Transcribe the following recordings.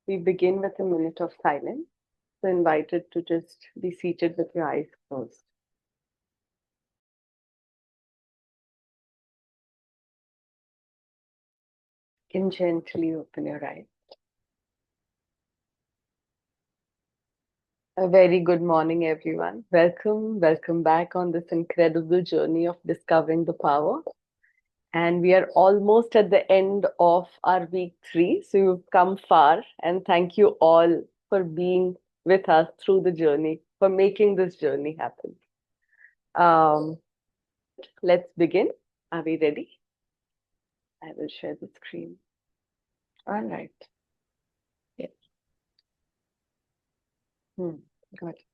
we begin with a minute of silence. So invited to just be seated with your eyes closed. You can gently open your eyes. A very good morning, everyone. Welcome back on this incredible journey of discovering the power. And we are almost at the end of our week 3. So you've come far. And thank you all for being with us through the journey, for making this journey happen. Um, let's begin. Are we ready? I will share the screen. All right. Yeah. Got it.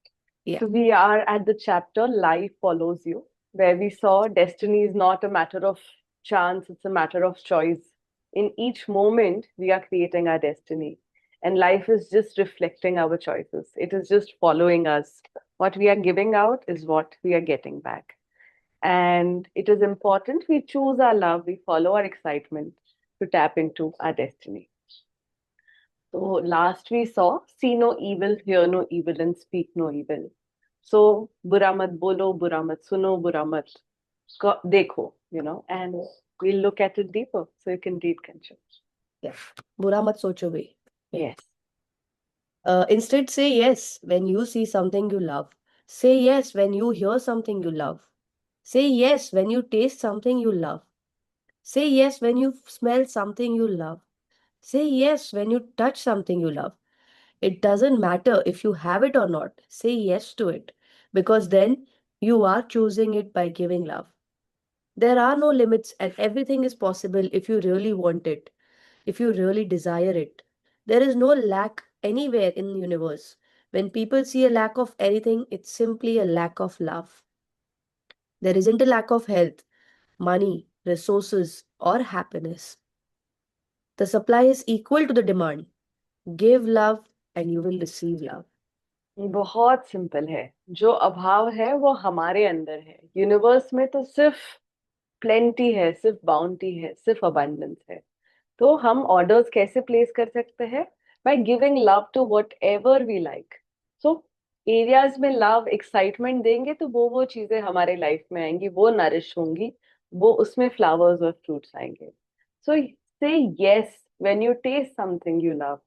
Yeah. So we are at the chapter Life Follows You, where we saw destiny is not a matter of chance, it's a matter of choice. In each moment, we are creating our destiny, and life is just reflecting our choices. It is just following us. What we are giving out is what we are getting back. And it is important we choose our love, we follow our excitement to tap into our destiny. So last we saw, see no evil, hear no evil, and speak no evil. So बुरा मत बोलो, बुरा मत सुनो, बुरा मत देखो, and we'll look at it deeper. So you can read, Kanchan. Yeah. बुरा मत सोचो भी. Yeah. Yes. Instead, say yes when you see something you love. Say yes when you hear something you love. Say yes when you taste something you love. Say yes when you smell something you love. Say yes when you touch something you love. It doesn't matter if you have it or not. Say yes to it because then you are choosing it by giving love. There are no limits and everything is possible if you really want it, if you really desire it. There is no lack anywhere in the universe. When people see a lack of anything, it's simply a lack of love. There isn't a lack of health, money, resources, or happiness. The supply is equal to the demand. Give love and you will receive love. बहुत simple है. जो अभाव है वो हमारे अंदर है. Universe में तो सिर्फ प्लेंटी है, सिर्फ बाउंटी है, सिर्फ अबंडेंस है. तो हम ऑर्डर्स कैसे प्लेस कर सकते हैं? By giving love to whatever we like. So areas में लव एक्साइटमेंट देंगे तो वो चीजें हमारे लाइफ में आएंगी, वो नरिश होंगी, वो उसमें फ्लावर्स और फ्रूट्स आएंगे. So say yes when you taste something you love.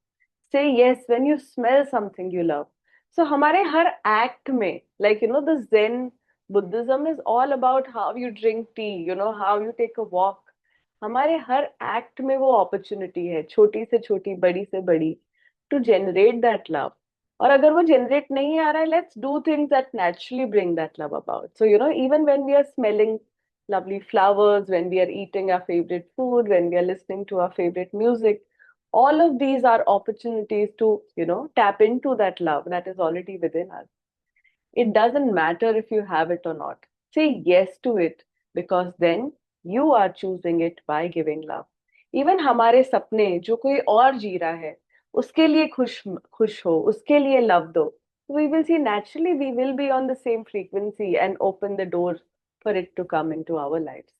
Say yes when you smell something you love. So हमारे हर एक्ट में, like the zen Buddhism is all about how you drink tea, how you take a walk. हमारे हर act में वो opportunity है, छोटी से छोटी, बड़ी से बड़ी, टू जनरेट दैट लव. और अगर वो जनरेट नहीं आ रहा है, let's do things that naturally bring that love about. So even when we are smelling lovely flowers, when we are eating our favorite food, when we are listening to our favorite music, all of these are opportunities to tap into that love that is already within us. It doesn't matter if you have it or not. Say yes to it, because then you are choosing it by giving love. Even हमारे सपने जो कोई और जी रहा है, उसके लिए खुश खुश हो, उसके लिए love दो. We will see naturally we will be on the same frequency and open the door for it to come into our lives.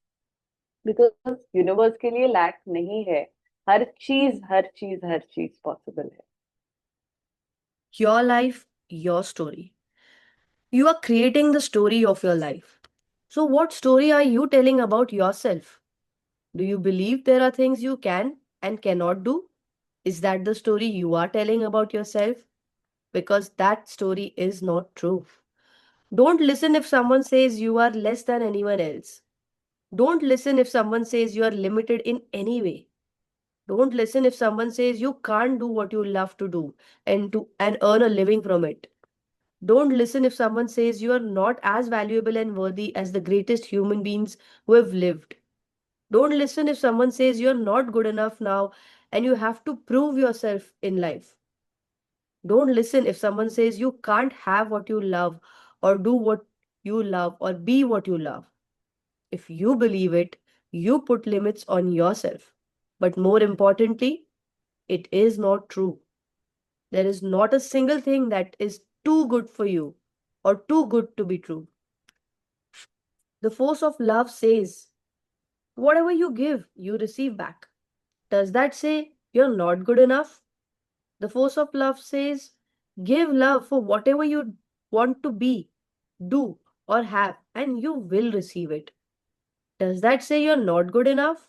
Because universe के लिए lack नहीं है. हर चीज possible है. Your life, your story. You are creating the story of your life. So, what story are you telling about yourself? Do you believe there are things you can and cannot do? Is that the story you are telling about yourself? Because that story is not true. Don't listen if someone says you are less than anyone else. Don't listen if someone says you are limited in any way. Don't listen if someone says you can't do what you love to do and earn a living from it. Don't listen if someone says you are not as valuable and worthy as the greatest human beings who have lived. Don't listen if someone says you're not good enough now and you have to prove yourself in life. Don't listen if someone says you can't have what you love or do what you love or be what you love. If you believe it, you put limits on yourself. But more importantly, it is not true. There is not a single thing that is too good for you or too good to be true. The force of love says, whatever you give, you receive back. Does that say you're not good enough? The force of love says, give love for whatever you want to be, do, or have, and you will receive it. Does that say you're not good enough?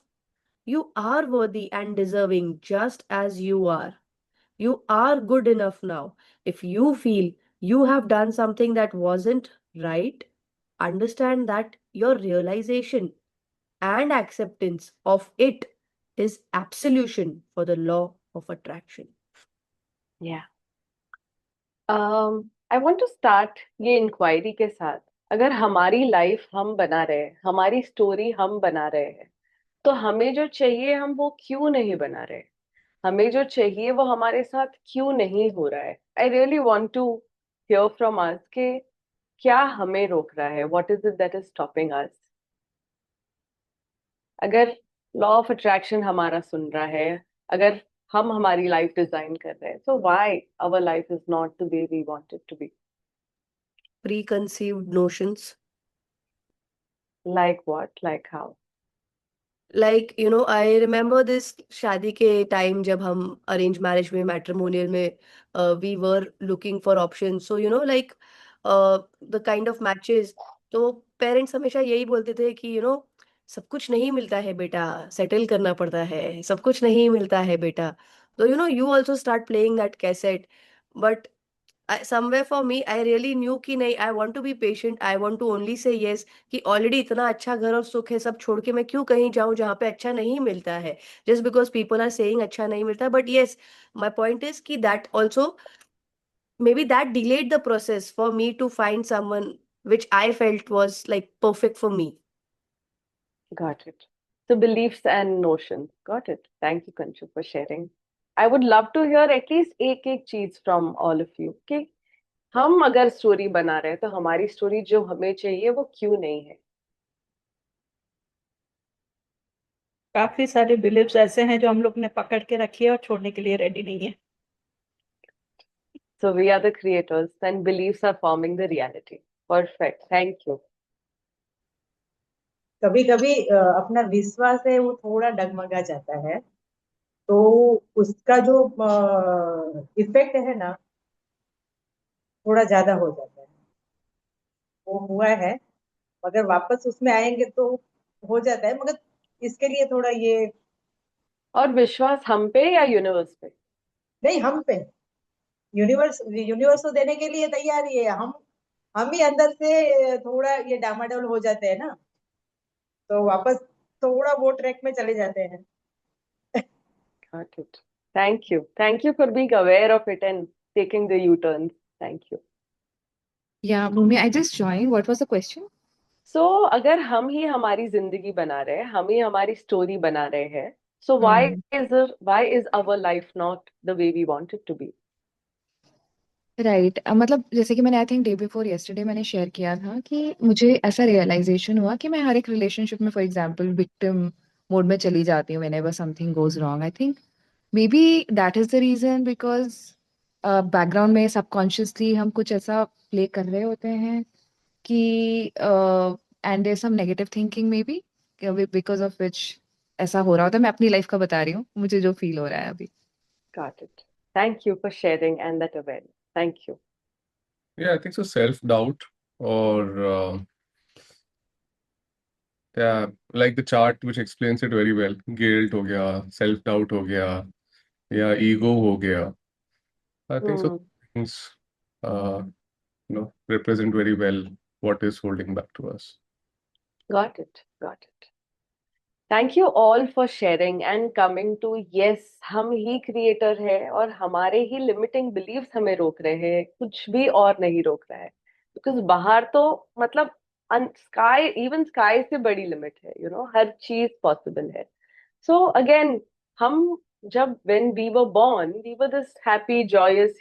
You are worthy and deserving just as you are. You are good enough now. If you feel you have done something that wasn't right, understand that your realization and acceptance of it is absolution for the law of attraction. Yeah. I want to start ये inquiry के साथ। अगर हमारी life हम बना रहे हैं, हमारी स्टोरी हम बना रहे हैं, तो हमें जो चाहिए हम वो क्यों नहीं बना रहे? हमें जो चाहिए वो हमारे साथ क्यों नहीं हो रहा है? I really want to hear from us कि क्या हमें रोक रहा है? What is it that is stopping us? अगर लॉ ऑफ अट्रैक्शन हमारा सुन रहा है, अगर हम हमारी लाइफ डिजाइन कर रहे हैं, so why our life is not the way we want it to be? Preconceived notions. Like what? Like how? Like, I remember this शादी के टाइम जब हम अरेंज मैरिज में, मैट्रिमोनियल में, we were looking for options. So, like, the kind of matches. तो parents हमेशा यही बोलते थे कि सब कुछ नहीं मिलता है बेटा, सेटल करना पड़ता है, सब कुछ नहीं मिलता है बेटा. तो you also start playing that cassette. But somewhere for me, I really knew कि नहीं, I want to be patient, I want to only say yes. कि ऑलरेडी इतना अच्छा घर और सुख है, सब छोड़ के मैं क्यों कहीं जाऊं जहाँ पे अच्छा नहीं मिलता है, just because people are saying अच्छा नहीं मिलता. But yes, my point is कि that also, maybe that delayed the process for me to find someone which I felt was like perfect for me. Got it. So beliefs and notions. Got it. Thank you, Kanchu, for sharing. I would love to hear at least एक चीज from all of you कि हम अगर story बना रहे हैं तो हमारी स्टोरी जो हमें चाहिए वो क्यों नहीं है? काफी सारे बिलीव्स ऐसे हैं जो हम लोग ने पकड़ के रखी है और छोड़ने के लिए रेडी नहीं है। So we are the creators and beliefs are forming the reality. Perfect. Thank you. कभी कभी अपना विश्वास है वो थोड़ा डगमगा जाता है, तो उसका जो इफेक्ट है ना, थोड़ा ज्यादा हो जाता है। वो हुआ है, मगर वापस उसमें आएंगे तो हो जाता है, मगर इसके लिए थोड़ा ये। और विश्वास हम पे या यूनिवर्स पे? नहीं, हम पे। यूनिवर्स यूनिवर्स तो देने के लिए तैयार ही है। हम ही अंदर से थोड़ा ये डामाडोल हो जाते हैं ना, तो वापस थोड़ा वो ट्रैक में चले जाते हैं। Got it. Thank you. Thank you for being aware of it and taking the U-turns. Thank you. Yeah, Bhumi, I just joined. What was the question? So, अगर हम ही हमारी जिंदगी बना रहे हैं, हम ही हमारी स्टोरी बना रहे हैं, so Hmm. why is our life not the way we want it to be? Right मतलब जैसे कि मैंने I think day before yesterday मैंने शेयर किया था कि मुझे ऐसा रियलाइजेशन हुआ कि मैं हर एक रिलेशनशिप में फॉर एग्जांपल विक्टिम मोड में चली जाती हूँ whenever something goes wrong. I think maybe that is the reason because background में सबकॉन्शियसली हम कुछ ऐसा प्ले कर रहे होते हैं कि and there some negative thinking maybe because of which ऐसा हो रहा होता है. मैं अपनी लाइफ का बता रही हूँ, मुझे जो फील हो रहा है अभी. Got it. Thank you for sharing and that awareness. Thank you. Yeah, I think so. Self-doubt or yeah, like the chart which explains it very well. Guilt हो गया, self-doubt हो गया, या ego हो गया. I think so. Hmm. Things represent very well what is holding back to us. Got it. Got it. Thank you all for sharing and coming to yes, हम ही creator है और हमारे ही लिमिटिंग बिलीव्स हमें रोक रहे हैं, कुछ भी और नहीं रोक रहा है। बिकॉज बाहर तो मतलब स्काई, इवन स्काई से बड़ी लिमिट है, हर चीज पॉसिबल है। सो अगेन, हम जब when we were born, we were this happy, joyous,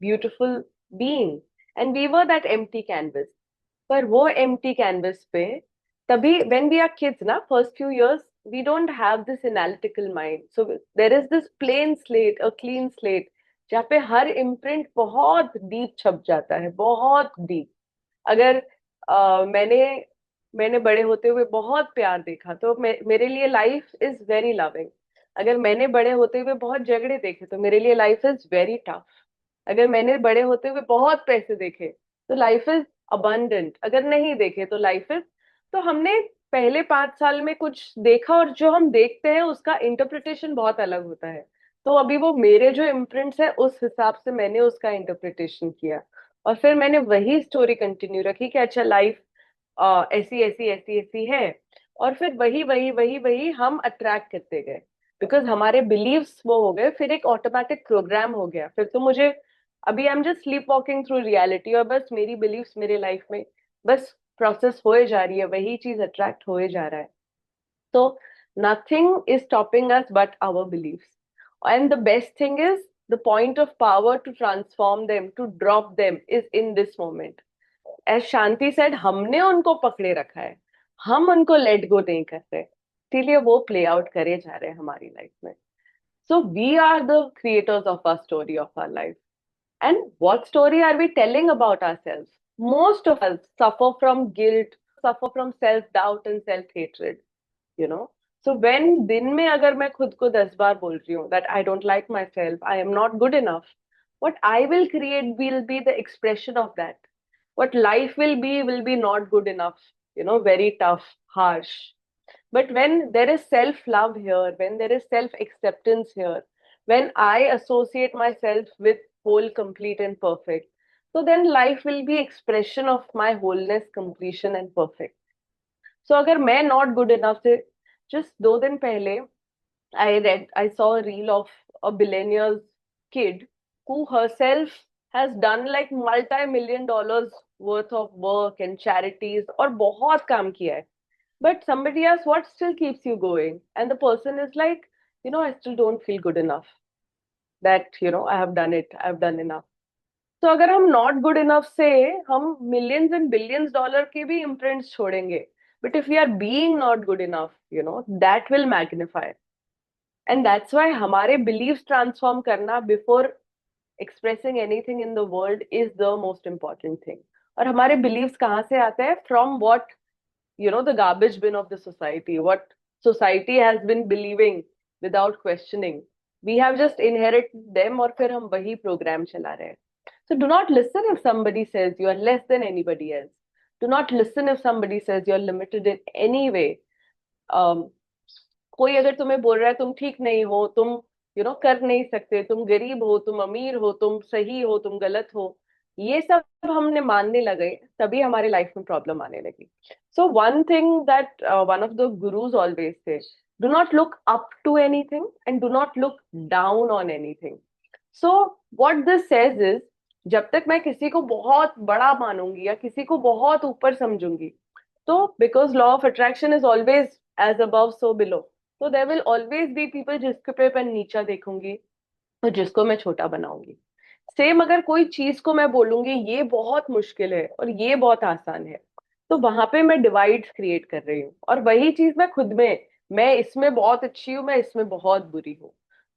beautiful being, and we were that empty canvas. पर वो empty canvas पे तभी when we are kids ना, first few years we don't have this analytical mind, so there is this plain slate, a clean slate, जहाँ पे हर imprint बहुत deep छप जाता है, बहुत deep. अगर मैंने मैंने बड़े होते हुए बहुत प्यार देखा तो मेरे लिए लाइफ इज वेरी लविंग. अगर मैंने बड़े होते हुए बहुत झगड़े देखे तो मेरे लिए लाइफ इज वेरी टफ। अगर मैंने बड़े होते हुए बहुत पैसे देखे तो लाइफ इज अबंडेंट। अगर नहीं देखे तो लाइफ इज, तो हमने पहले 5 साल में कुछ देखा और जो हम देखते हैं उसका इंटरप्रिटेशन बहुत अलग होता है। तो अभी वो मेरे जो इम्प्रिंट्स है उस हिसाब से मैंने उसका इंटरप्रिटेशन किया और फिर मैंने वही स्टोरी कंटिन्यू रखी कि अच्छा लाइफ ऐसी ऐसी ऐसी ऐसी है। और फिर वही वही वही वही हम अट्रैक्ट करते गए बिकॉज हमारे बिलीव्स वो हो गए, फिर एक ऑटोमेटिक प्रोग्राम हो गया। फिर तो मुझे अभी I am just sleep walking through reality और बस मेरी बिलीव्स मेरे लाइफ में बस प्रोसेस होए जा रही है, वही चीज अट्रैक्ट होए जा रहा है। तो nothing is stopping us but our beliefs. And the best thing is the point of power to transform them, to drop them is in this moment. As Shanti said, हमने उनको पकड़े रखा है, हम उनको लेट गो नहीं कर रहे, इसीलिए वो प्ले आउट करे जा रहे हैं हमारी लाइफ में। So we are the creators of our story of our life. And what story are we telling about ourselves? Most of us suffer from guilt, suffer from self-doubt and self-hatred, you know. So when दिन में अगर मैं खुद को 10 बार बोल रही हूँ that I don't like myself, I am not good enough, what I will create will be the expression of that. What life will be not good enough, very tough, harsh. But when there is self-love here, when there is self-acceptance here, when I associate myself with whole, complete, and perfect, so then life will be expression of my wholeness, completion, and perfect. So अगर मैं not good enough से just 2 दिन पहले I saw a reel of a billionaire's kid who herself has done like multi-million dollars worth of work and charities और बहुत काम किया है. But somebody asks, what still keeps you going? And the person is like, I still don't feel good enough that, I have done it, I've done enough. तो अगर हम not good enough से हम millions and billions dollar के भी imprints छोड़ेंगे, but if we are being not good enough, that will magnify. And that's why हमारे beliefs transform करना before expressing anything in the world is the most important thing. और हमारे beliefs कहाँ से आते हैं? From what the garbage bin of the society, what society has been believing without questioning. We have just inherited them और फिर हम वही program चला रहे हैं. So do not listen if somebody says you are less than anybody else. Do not listen if somebody says you are limited in any way. कोई अगर तुम्हें बोल रहा है तुम ठीक नहीं हो, तुम कर नहीं सकते, तुम गरीब हो, तुम अमीर हो, तुम सही हो, तुम गलत हो, ये सब हमने मानने लगे तभी हमारे लाइफ में प्रॉब्लम आने लगी. So one thing that one of the gurus always say, do not look up to anything and do not look down on anything. So what this says is, जब तक मैं किसी को बहुत बड़ा मानूंगी या किसी को बहुत ऊपर समझूंगी, तो because law of attraction is always as above so below, तो there will always be people जिसके पे मैं नीचा देखूंगी और जिसको मैं छोटा बनाऊंगी. सेम अगर कोई चीज को मैं बोलूंगी ये बहुत मुश्किल है और ये बहुत आसान है, तो वहां पे मैं डिवाइड्स क्रिएट कर रही हूँ. और वही चीज मैं खुद में, मैं इसमें बहुत अच्छी हूँ, मैं इसमें बहुत बुरी हूँ.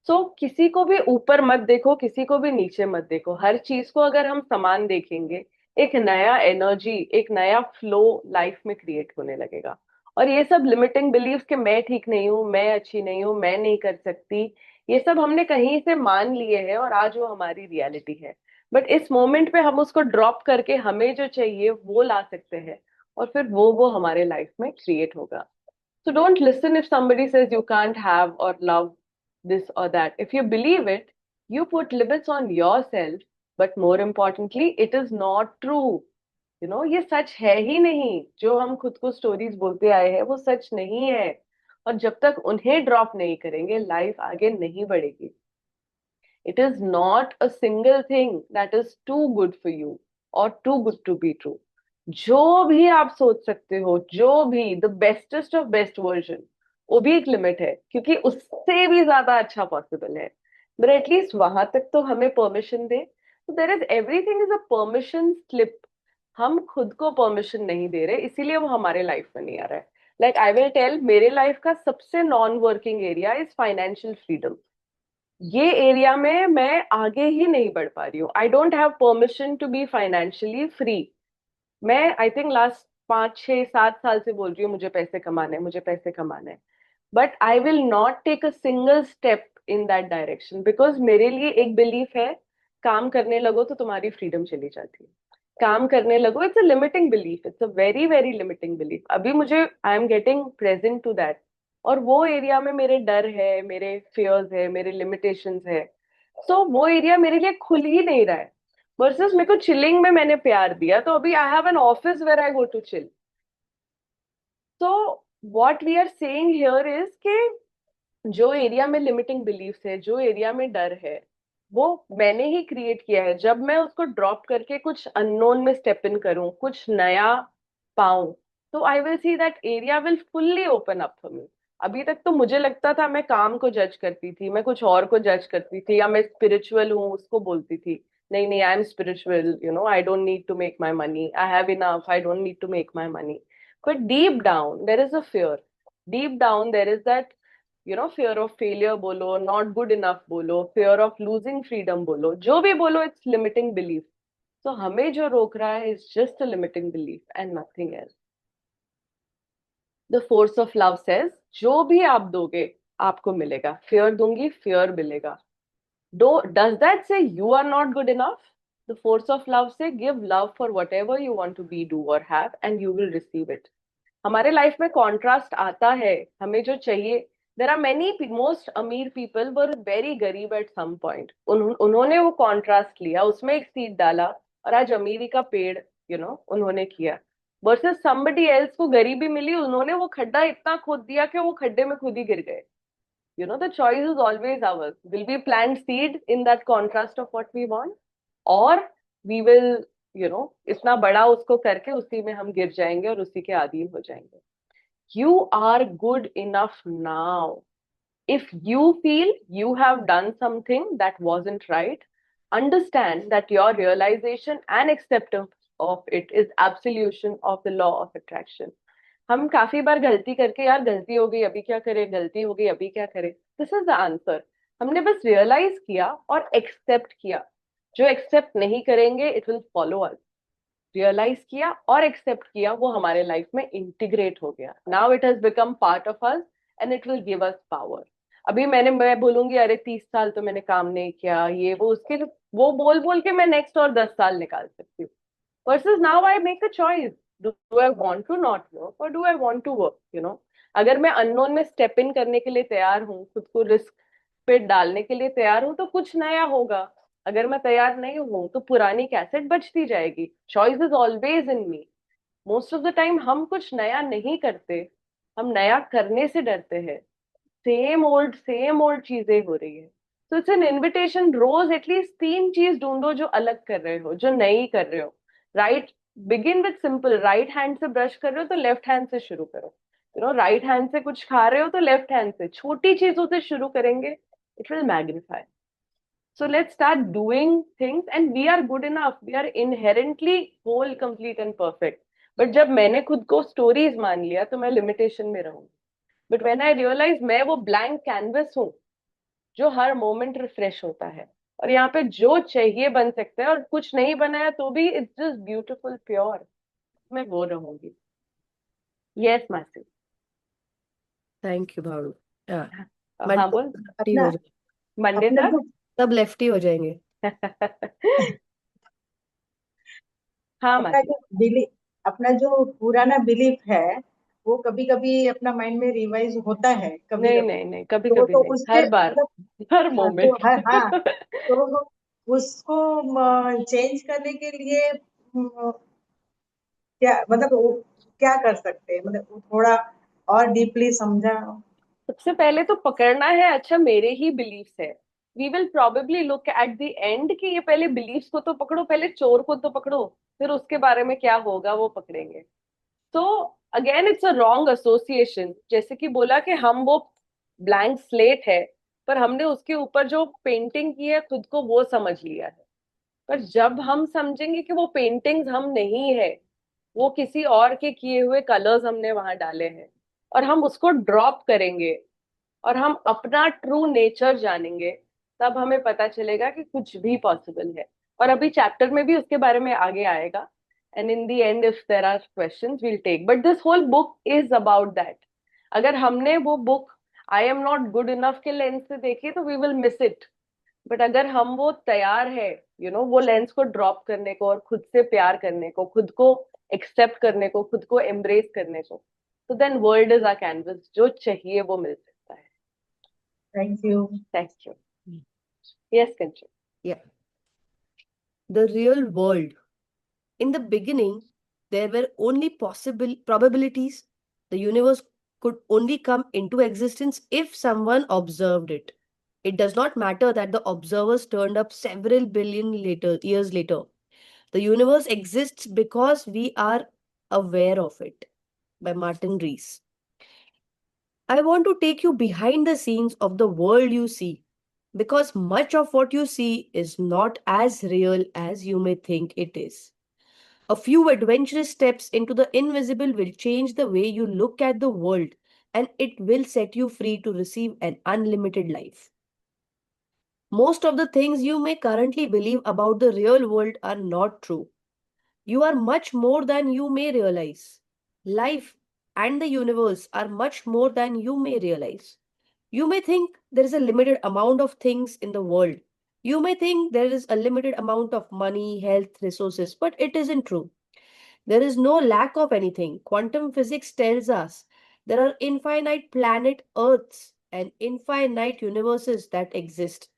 सो किसी को भी ऊपर मत देखो, किसी को भी नीचे मत देखो. हर चीज को अगर हम समान देखेंगे, एक नया एनर्जी, एक नया फ्लो लाइफ में क्रिएट होने लगेगा. और ये सब लिमिटिंग बिलीव्स कि मैं ठीक नहीं हूँ, मैं अच्छी नहीं हूँ, मैं नहीं कर सकती, ये सब हमने कहीं से मान लिए हैं और आज वो हमारी रियलिटी है. बट इस मोमेंट पे हम उसको ड्रॉप करके हमें जो चाहिए वो ला सकते हैं और फिर वो हमारे लाइफ में क्रिएट होगा. So don't listen if somebody says you can't have or love this or that. If you believe it, you put limits on yourself, but more importantly, it is not true. ये सच है ही नहीं. जो हम खुद को stories बोलते आए हैं वो सच नहीं है. और जब तक उन्हें ड्रॉप नहीं करेंगे लाइफ आगे नहीं बढ़ेगी. It is not a single thing that is too good for you or too good to be true. जो भी आप सोच सकते हो, जो भी the bestest of best version, वो भी एक लिमिट है, क्योंकि उससे भी ज्यादा अच्छा पॉसिबल है. बट एटलीस्ट वहां तक तो हमें परमिशन दे. तो there is everything is a permission slip. हम खुद को परमिशन नहीं दे रहे, इसीलिए वो हमारे लाइफ में नहीं आ रहा है. लाइक आई विल टेल, मेरे लाइफ का सबसे non working area is financial freedom. ये एरिया में मैं आगे ही नहीं बढ़ पा रही हूँ. I don't have permission to be financially free. मैं आई थिंक लास्ट 5 6 7 साल से बोल रही हूँ मुझे पैसे कमाने हैं, मुझे पैसे कमाने हैं. But I will not take a single step in that direction, because मेरे लिए एक बिलीफ है, काम करने लगो तो तुम्हारी फ्रीडम चली जाती है। काम करने लगो, it's a limiting belief, it's a very very limiting belief. अभी मुझे, I am getting present to that, और वो एरिया में मेरे डर है, मेरे फियर्स है, मेरे लिमिटेशंस है। सो वो एरिया मेरे लिए खुल ही नहीं रहा है। वर्सेस मेरे को चिलिंग में मैंने प्यार दिया, तो अभी I have an office where I go to chill. तो what we are saying here is कि जो एरिया में लिमिटिंग बिलीफ्स है, जो एरिया में डर है, वो मैंने ही क्रिएट किया है। जब मैं उसको ड्रॉप करके कुछ अननोन में स्टेप इन करूं, कुछ नया पाऊं, तो I will see that area will fully open up for me. अभी तक तो मुझे लगता था मैं काम को जज करती थी, मैं कुछ और को जज करती थी, या मैं स्पिरिचुअल हूँ उसको बोलती थी, नहीं नहीं I am spiritual, I don't need to make my money, I have enough, I don't need to make my money. But deep down there is a fear, deep down there is that fear of failure बोलो, not good enough बोलो, fear of losing freedom बोलो, जो भी बोलो, it's limiting belief. So हमें जो रोक रहा है is just a limiting belief and nothing else. The force of love says, जो भी आप दोगे आपको मिलेगा। fear दूंगी, fear मिलेगा। Does that say you are not good enough? The force of love say, give love for whatever you want to be, do or have, and you will receive it. हमारे life में contrast आता है, हमें जो चाहिए। There are many most अमीर people were very गरीब at some point, उन्होंने वो कॉन्ट्रास्ट लिया, उसमें एक सीड डाला, और आज अमीरी का पेड़ उन्होंने किया। वर्सेस समबडी एल्स को गरीबी मिली, उन्होंने वो खड्डा इतना खोद दिया कि वो खड्डे में खुद ही गिर गए। The choice is always ours. Will we plant seed in that contrast of what we want, और वी विल इतना बड़ा उसको करके उसी में हम गिर जाएंगे और उसी के अधीन हो जाएंगे। You are good enough now. If you feel you have done something that wasn't right, understand that your realization and acceptance of it is absolution of the law of attraction. हम काफी बार गलती करके, यार गलती हो गई अभी क्या करें, गलती हो गई अभी क्या करें, दिस इज द आंसर। हमने बस रियलाइज किया और एक्सेप्ट किया। जो एक्सेप्ट नहीं करेंगे, it will follow us. Realise किया और एक्सेप्ट किया, वो हमारे लाइफ में इंटीग्रेट हो गया। Now it has become part of us and it will give us power. अभी मैं बोलूंगी अरे 30 साल तो मैंने काम नहीं किया, ये वो, उसके वो बोल बोल के मैं नेक्स्ट और 10 साल निकाल सकती हूँ। Versus now I make a choice, do I want to not work or do I want to work. अगर मैं अननोन में स्टेप इन करने के लिए तैयार हूँ, खुद को रिस्क पे डालने के लिए तैयार हूँ, तो कुछ नया होगा। अगर मैं तैयार नहीं हूं तो पुरानी कैसेट बजती जाएगी। Choice is always in me. Most of the time हम कुछ नया नहीं करते, हम नया करने से डरते हैं। सेम ओल्ड चीजें हो रही है। तो इट्स एन इनविटेशन, रोज एटलीस्ट 3 चीज ढूंढो जो अलग कर रहे हो, जो नई कर रहे हो। Right, begin with simple. Right hand से ब्रश कर रहे हो तो लेफ्ट हैंड से शुरू करो। राइट हैंड से कुछ खा रहे हो तो लेफ्ट हैंड से, छोटी चीजों से शुरू करेंगे, it will magnify. So let's start doing things, and we are good enough. We are inherently whole, complete and perfect. But जब मैंने खुद को stories मान लिया तो मैं limitation में रहूंगी। But when I realize मैं वो blank canvas हूँ जो हर moment refresh होता है, और यहाँ पे जो चाहिए बन सकता है, और कुछ नहीं बनाया तो भी it's just beautiful, pure, मैं वो रहूंगी। Yes, Masi. थैंक यू भावना। हाँ, हाँ मंडे बोल। फ्री हो अपना जाए, मंडे अपना तक। जो सब लेफ्टी हो जाएंगे। हाँ अपना मासी। जो बिलीफ अपना जो पुराना बिलीफ है, वो कभी कभी अपना माइंड में रिवाइज होता है कभी नहीं कभी। नहीं नहीं, कभी तो कभी तो नहीं, उसके हर बार, मतलब हर तो मोमेंट। हाँ, तो उसको चेंज करने के लिए क्या मतलब क्या कर सकते हैं, मतलब वो थोड़ा और डीपली समझा। सबसे पहले तो पकड़ना है, अच्छा मेरे ही बिलीफ्स है। We will probably look at the end कि ये पहले बिलीफ्स को तो पकड़ो, पहले चोर को तो पकड़ो, फिर उसके बारे में क्या होगा वो पकड़ेंगे। तो again it's a wrong association. जैसे कि बोला कि हम वो ब्लैंक स्लेट है, पर हमने उसके ऊपर जो पेंटिंग की है खुद को वो समझ लिया है। पर जब हम समझेंगे कि वो पेंटिंग्स हम नहीं है, वो किसी और के किए हुए कलर्स हमने वहां डाले हैं, और हम उसको ड्रॉप करेंगे और हम अपना ट्रू नेचर जानेंगे, तब हमें पता चलेगा कि कुछ भी पॉसिबल है। और अभी चैप्टर में भी उसके बारे में आगे आएगा। And in the end if there are questions we'll take, but this whole book is about that. अगर हमने वो book I am not good enough के लेंस से देखें तो we will miss it. But अगर हम वो तैयार है वो लेंस को ड्रॉप करने को और खुद से प्यार करने को, खुद को एक्सेप्ट करने को, खुद को एम्ब्रेस करने को, तो then world is our canvas, जो चाहिए वो मिल सकता है। Thank you. Thank you. Yes Kanchan. Yeah. The real world. In the beginning, there were only possible probabilities. The universe could only come into existence if someone observed it. It does not matter that the observers turned up several billion years later. The universe exists because we are aware of it. By Martin Rees. I want to take you behind the scenes of the world you see, because much of what you see is not as real as you may think it is. A few adventurous steps into the invisible will change the way you look at the world, and it will set you free to receive an unlimited life. Most of the things you may currently believe about the real world are not true. You are much more than you may realize. Life and the universe are much more than you may realize. You may think there is a limited amount of things in the world. You may think there is a limited amount of money, health, resources, but it isn't true. There is no lack of anything. Quantum physics tells us there are infinite planet Earths and infinite universes that exist.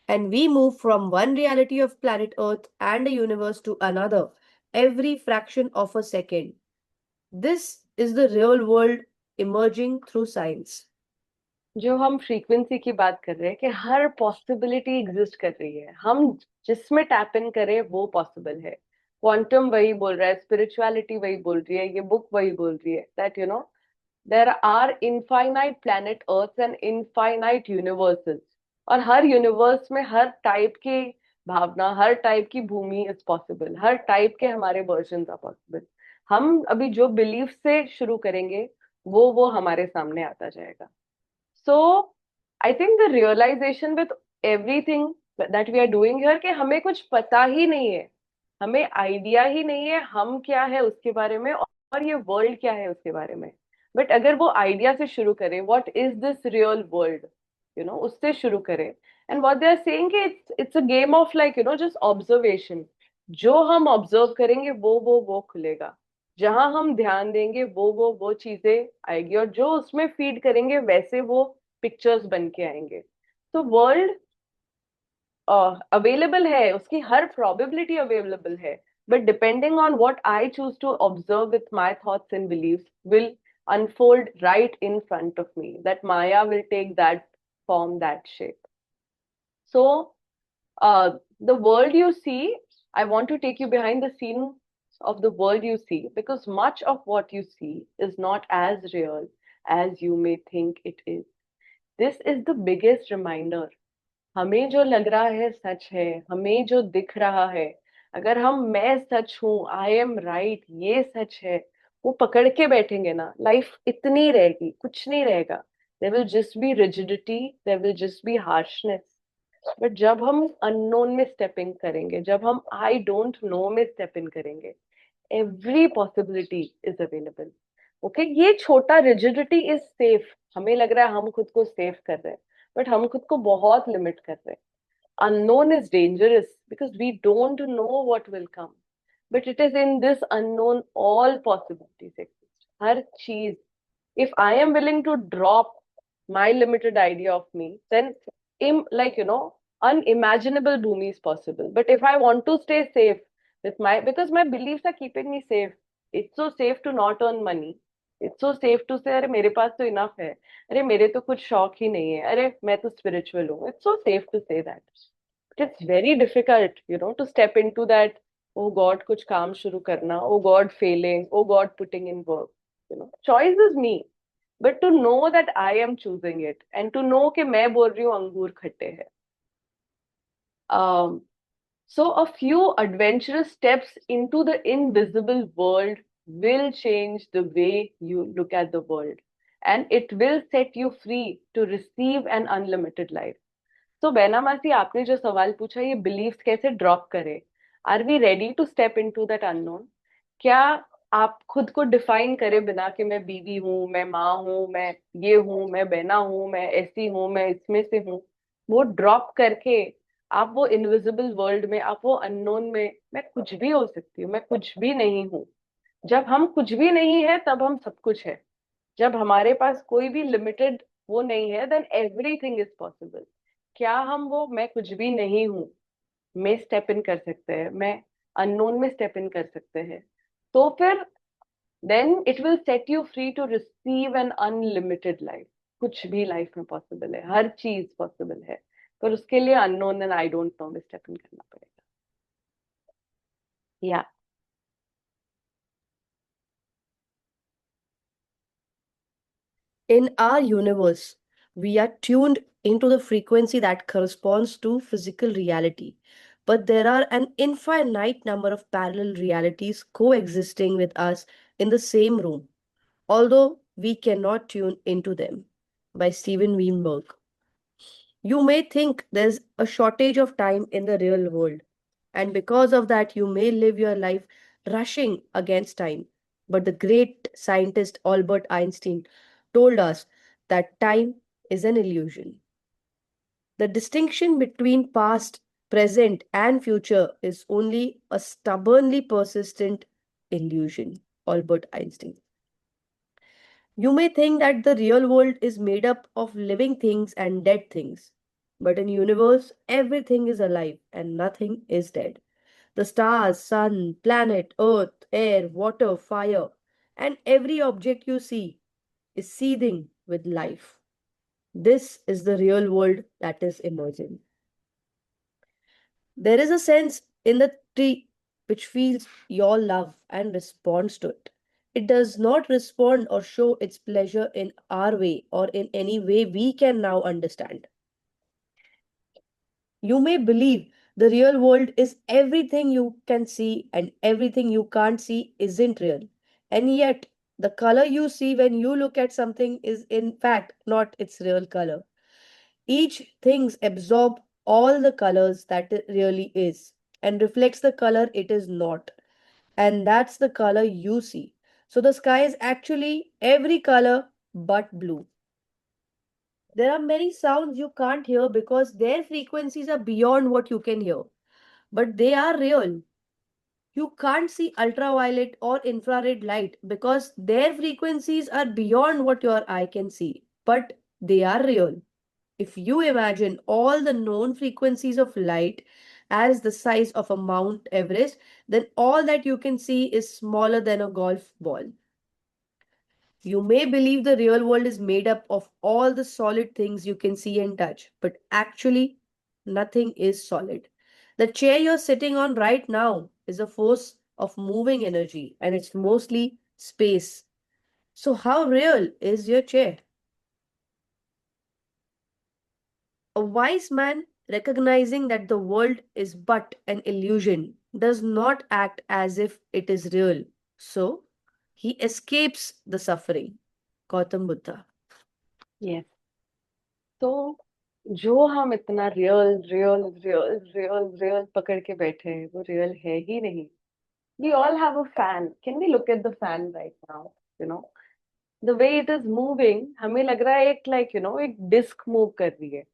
And we move from one reality of planet Earth and a universe to another every fraction of a second. This is the real world emerging through science. जो हम frequency की बात कर रहे हैं कि हर possibility exist कर रही है, हम जिसमें टैप इन करें वो पॉसिबल है। क्वांटम वही बोल रहा है, स्पिरिचुअलिटी वही बोल रही है, ये बुक वही बोल रही है that there are infinite planet Earth and infinite universes. और हर यूनिवर्स में हर टाइप की भावना, हर टाइप की भूमि इज पॉसिबल, हर टाइप के हमारे वर्जन आर पॉसिबल। हम अभी जो बिलीफ से शुरू करेंगे वो हमारे सामने आता जाएगा। So I think the realization with everything that we are doing here कि हमें कुछ पता ही नहीं है, हमें आइडिया ही नहीं है हम क्या है उसके बारे में और ये वर्ल्ड क्या है उसके बारे में। बट अगर वो आइडिया से शुरू करें, what is this real world, उससे शुरू करें। And what they are saying कि it's a game of like just observation. जो हम ऑब्जर्व करेंगे वो खुलेगा, जहां हम ध्यान देंगे वो चीजें आएगी, और जो उसमें फीड करेंगे वैसे वो पिक्चर्स बन के आएंगे। तो वर्ल्ड अवेलेबल है, उसकी हर प्रोबेबिलिटी अवेलेबल है, but depending on what I choose to observe with my thoughts and believes will unfold right in front of me. That Maya will take that form, that shape. So the world you see, I want to take you behind the scenes of the world you see, because much of what you see is not as real as you may think it is. This is the biggest reminder. हमें जो लग रहा है सच है, हमें जो दिख रहा है, अगर हम मैं सच हूं, आई एम राइट, ये सच है, वो पकड़ के बैठेंगे ना, लाइफ इतनी रहेगी, कुछ नहीं रहेगा। There will just be rigidity, there will just be harshness. But जब हम अननोन में स्टेप इन करेंगे, जब हम आई डोंट नो में स्टेप इन करेंगे, every possibility is available. Okay, ये छोटा रिजिडिटी इज सेफ, हमें लग रहा है हम खुद को सेफ कर रहे हैं, बट हम खुद को बहुत लिमिट कर रहे हैं। unknown is dangerous because we don't know what will come, but it is in this unknown all possibilities exist, har cheez। if I am willing to drop my limited idea of me, then like unimaginable bhumi is possible। but if I want to stay safe with my, because my beliefs are keeping me safe, it's so safe to not earn money, it's so safe to say अरे मेरे पास तो enough है, अरे मेरे तो कुछ शौक ही नहीं है, अरे मैं तो स्पिरिचुअल हूँ। It's so safe to say that, but it's very difficult to step into that. Oh God, कुछ काम शुरू करना, oh God failing, oh God putting in work, choice is me, but to know that I am choosing it, and to know कि मैं बोल रही हूँ अंगूर खट्टे हैं। So a few adventurous steps into the invisible world will change the way you look at the world, and it will set you free to receive an unlimited life. So बैना मासी, आपने जो सवाल पूछा, ये beliefs कैसे drop करें, are we ready to step into that unknown? क्या आप खुद को डिफाइन करे बिना कि मैं बीवी हूँ, मैं माँ हूँ, मैं ये हूँ, मैं बहना हूँ, मैं ऐसी हूँ, मैं इसमें से हूँ, वो ड्रॉप करके आप वो इनविजिबल वर्ल्ड में, आप वो अननोन में, मैं कुछ भी हो सकती हूँ, मैं कुछ भी नहीं हूँ। जब हम कुछ भी नहीं है तब हम सब कुछ है। जब हमारे पास कोई भी लिमिटेड वो नहीं है, देन एवरीथिंग इज पॉसिबल। क्या हम वो मैं कुछ भी नहीं हूँ में स्टेप इन कर सकते हैं, मैं अननोन में स्टेप इन कर सकते हैं, तो फिर then it will set you free to receive an unlimited life. कुछ भी लाइफ में पॉसिबल है, हर चीज पॉसिबल है, पर उसके लिए unknown and I don't know में स्टेप इन करना पड़ेगा। या In our universe, we are tuned into the frequency that corresponds to physical reality. But there are an infinite number of parallel realities coexisting with us in the same room, although we cannot tune into them. By Steven Weinberg. You may think there's a shortage of time in the real world, and because of that, you may live your life rushing against time. But the great scientist Albert Einstein told us that time is an illusion. The distinction between past, present, and future is only a stubbornly persistent illusion. Albert Einstein. You may think that the real world is made up of living things and dead things. But in universe, everything is alive and nothing is dead. The stars, sun, planet, earth, air, water, fire, and every object you see is seething with life. This is the real world that is emerging. There is a sense in the tree which feels your love and responds to it. It does not respond or show its pleasure in our way or in any way we can now understand. You may believe the real world is everything you can see and everything you can't see isn't real. And yet, the color you see when you look at something is in fact not its real color. Each thing absorbs all the colors that it really is and reflects the color it is not. And that's the color you see. So the sky is actually every color but blue. There are many sounds you can't hear because their frequencies are beyond what you can hear, but they are real. You can't see ultraviolet or infrared light because their frequencies are beyond what your eye can see, but they are real. If you imagine all the known frequencies of light as the size of a Mount Everest, then all that you can see is smaller than a golf ball. You may believe the real world is made up of all the solid things you can see and touch, but actually, nothing is solid. The chair you're sitting on right now is a force of moving energy and it's mostly space. So, how real is your chair? A wise man, recognizing that the world is but an illusion, does not act as if it is real. So, he escapes the suffering. Gautam Buddha. Yes, तो जो हम इतना real real real real real पकड़ के बैठे हैं वो real है ही नहीं। We all have a fan, can we look at the fan right now, you know the way it is moving, हमें लग रहा है एक एक डिस्क मूव कर रही है।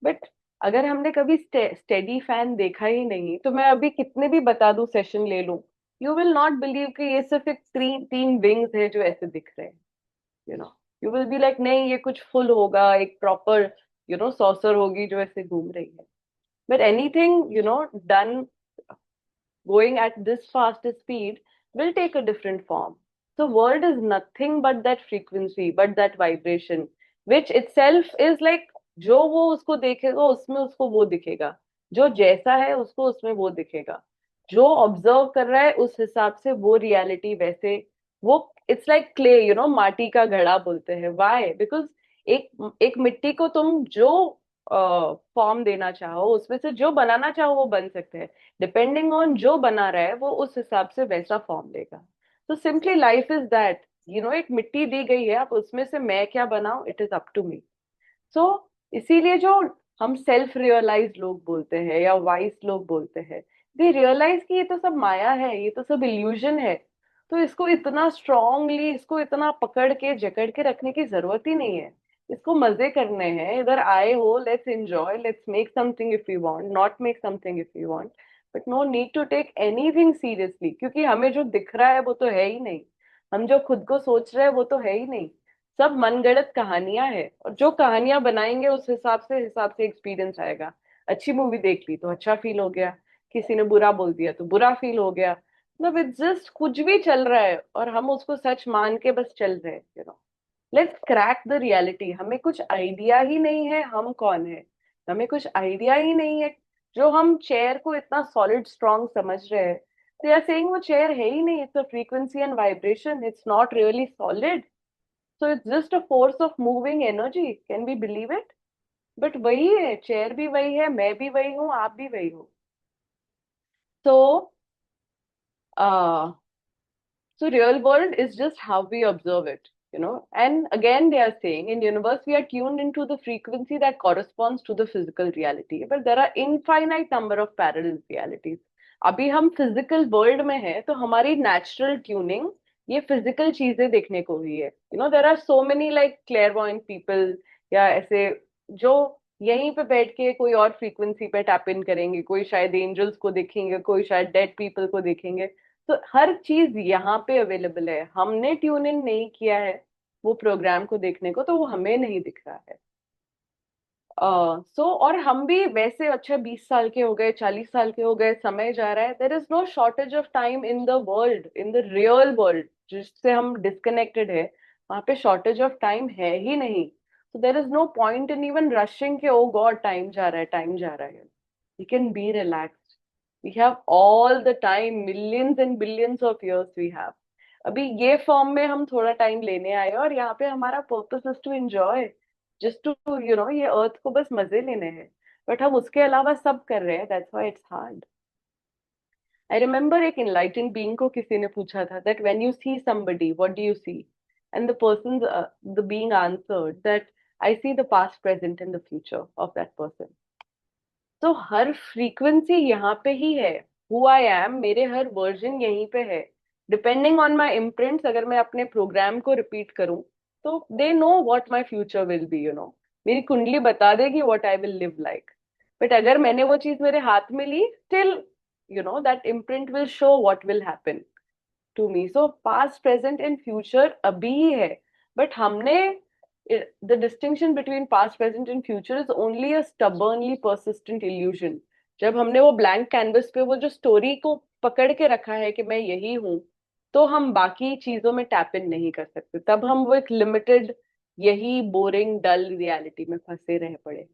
बट अगर हमने कभी स्टेडी फैन देखा ही नहीं, तो मैं अभी कितने भी बता दूं, सेशन ले लूं, यू विल नॉट बिलीव कि ये सिर्फ एक तीन तीन विंग्स है जो ऐसे दिख रहे हैं। You know you will be like नहीं, ये कुछ फुल होगा, एक प्रॉपर सॉसर होगी जो ऐसे घूम रही है। But anything done going at this fast speed will take a different form. So world is nothing but that frequency, but that vibration, which itself is like, जो वो उसको देखेगा उसमें उसको वो दिखेगा, जो जैसा है उसको उसमें वो दिखेगा, जो ऑब्जर्व कर रहा है उस हिसाब से वो रियलिटी वैसे, वो इट्स लाइक क्ले, माटी का घड़ा बोलते हैं। व्हाई? बिकॉज एक एक मिट्टी को तुम जो फॉर्म देना चाहो, उसमें से जो बनाना चाहो वो बन सकते हैं। डिपेंडिंग ऑन जो बना रहा है वो उस हिसाब से वैसा फॉर्म लेगा। तो सिंपली लाइफ इज दैट, एक मिट्टी दी गई है, आप उसमें से मैं क्या बनाऊं, it is up to me. So इसीलिए जो हम सेल्फ रियलाइज लोग बोलते हैं या वाइज लोग बोलते हैं, दे रियलाइज कि ये तो सब माया है, ये तो सब इल्यूजन है। तो इसको इतना स्ट्रांगली, इसको इतना पकड़ के जकड़ के रखने की जरूरत ही नहीं है। इसको मजे करने हैं, इधर आए हो, let's enjoy, let's make something if you want, not make something if you want, but no need to take anything seriously, क्योंकि हमें जो दिख रहा है वो तो है ही नहीं। हम जो खुद को सोच रहे हैं वो तो है ही नहीं। सब मनगढ़ंत कहानियां हैं, और जो कहानियां बनाएंगे उस हिसाब से एक्सपीरियंस आएगा। अच्छी मूवी देख ली तो अच्छा फील हो गया, किसी ने बुरा बोल दिया तो बुरा फील हो गया। मतलब इट्स जस्ट कुछ भी चल रहा है और हम उसको सच मान के बस चल रहे हैं, लेट्स क्रैक द रियलिटी। हमें कुछ आइडिया ही नहीं है हम कौन है, हमें कुछ आइडिया ही नहीं है। जो हम चेयर को इतना सॉलिड स्ट्रांग समझ रहे हैं, तो यार सेइंग वो चेयर है ही नहीं, it's a frequency and vibration, it's not really solid, so it's just a force of moving energy, can be believe it. But वही है, चेयर भी वही है, मैं भी वही हूँ, आप भी वही हो। तो so real world is just how we observe it. And again, they are saying in universe we are tuned into the frequency that corresponds to the physical reality. But there are infinite number of parallel realities. अभी हम physical world में हैं, तो हमारी natural tuning ये physical चीजें देखने को हुई है। There are so many like clairvoyant people या ऐसे जो यहीं पे बैठ के कोई और फ्रीक्वेंसी पे टैप इन करेंगे, कोई शायद एंजल्स को देखेंगे, कोई शायद डेड पीपल को देखेंगे। तो हर चीज यहाँ पे अवेलेबल है, हमने ट्यून इन नहीं किया है वो प्रोग्राम को देखने को, तो वो हमें नहीं दिख रहा है। और हम भी वैसे, अच्छा 20 साल के हो गए, 40 साल के हो गए, समय जा रहा है, there is no shortage of time in the world, in the real world जिससे हम डिस्कनेक्टेड है, वहां पे शॉर्टेज ऑफ टाइम है ही नहीं। तो there is no point in even rushing के ओ गॉड टाइम जा रहा है, टाइम जा रहा है। We can be relax, we have all the time, millions and billions of years we have। अभी ये फॉर्म में हम थोड़ा टाइम लेने आए और यहाँ पे हमारा purpose is to enjoy, just to ये अर्थ को बस मजे लेने हैं, बट हम उसके अलावा सब कर रहे हैं, that's why it's hard. I remember एक इनलाइटेंड बीइंग को किसी ने पूछा था that when you see somebody what do you see, and the being answered that I see the past present and the future of that person. तो हर frequency यहाँ पे ही है, हु आई एम, मेरे हर वर्जन यहीं पे है। डिपेंडिंग ऑन माई इम्प्रिंट्स, अगर मैं अपने प्रोग्राम को रिपीट करूं तो they know what my future will be. मेरी कुंडली बता देगी what I will live like. But अगर मैंने वो चीज मेरे हाथ में ली, still that imprint will show what will happen to me. So past present and future अभी ही है, बट हमने the distinction between past, present and future is only a stubbornly persistent illusion। जब हमने वो ब्लैंक कैनवस पे वो जो स्टोरी को पकड़ के रखा है कि मैं यही हूं, तो हम बाकी चीजों में टैप इन नहीं कर सकते, तब हम वो एक लिमिटेड, यही बोरिंग डल रियलिटी में फंसे रह पड़े।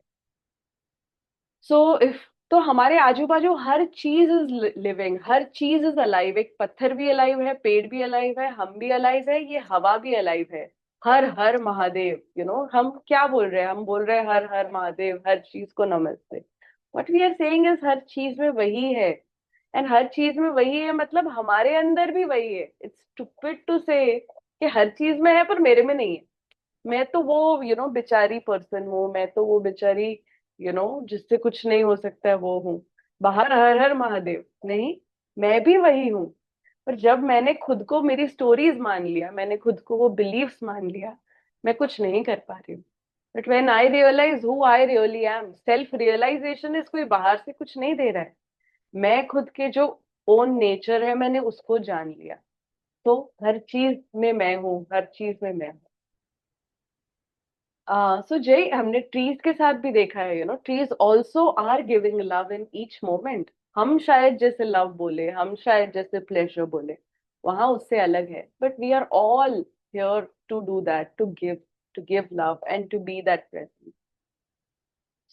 सो इफ तो हमारे आजू बाजू हर चीज इज लिविंग, हर चीज इज अलाइव। एक पत्थर भी अलाइव है, पेड़ भी अलाइव है, हम भी अलाइव है, ये हवा भी अलाइव है। हर हर महादेव, हम क्या बोल रहे हैं, हम बोल रहे हैं हर हर महादेव, हर चीज को नमस्ते। What we are saying is हर चीज में वही है, एंड हर चीज में वही है मतलब हमारे अंदर भी वही है। इट्स स्टूपिड टू से कि हर चीज में है पर मेरे में नहीं है। मैं तो वो बेचारी पर्सन हूँ, मैं तो वो बेचारी जिससे कुछ नहीं हो सकता है वो हूँ। बाहर हर हर महादेव नहीं, मैं भी वही हूँ। पर जब मैंने खुद को मेरी स्टोरीज मान लिया, मैंने खुद को वो बिलीव्स मान लिया, मैं कुछ नहीं कर पा रही हूँ। But when I realise who I really am, self realisation is कोई बाहर से कुछ नहीं दे रहा है, मैं खुद के जो ओन नेचर है मैंने उसको जान लिया। तो हर चीज में मैं हूँ, हर चीज में मैं हूँ। सो जय, हमने ट्रीज के साथ भी देखा है, trees also are giving love in each moment. हम शायद जैसे लव बोले, हम शायद जैसे प्लेजर बोले, वहां उससे अलग है, but we are all here to do that, to give love and to be that presence.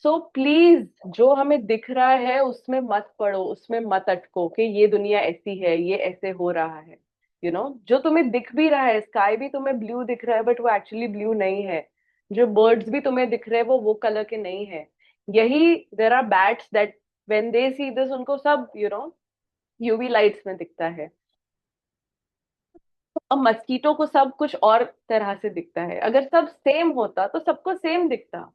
So please, जो हमें दिख रहा है उसमें मत पड़ो, उसमें मत अटको कि ये दुनिया ऐसी है, ये ऐसे हो रहा है। जो तुम्हें दिख भी रहा है, स्काई भी तुम्हें ब्लू दिख रहा है, बट वो एक्चुअली ब्लू नहीं है। जो बर्ड्स भी तुम्हें दिख रहे हैं वो कलर के नहीं है। यही there are bats that when they see this, उनको सब यूवी लाइट्स में दिखता है। अब मस्कीटो को सब कुछ और तरह से दिखता है। अगर सब सेम होता तो सबको सेम दिखता,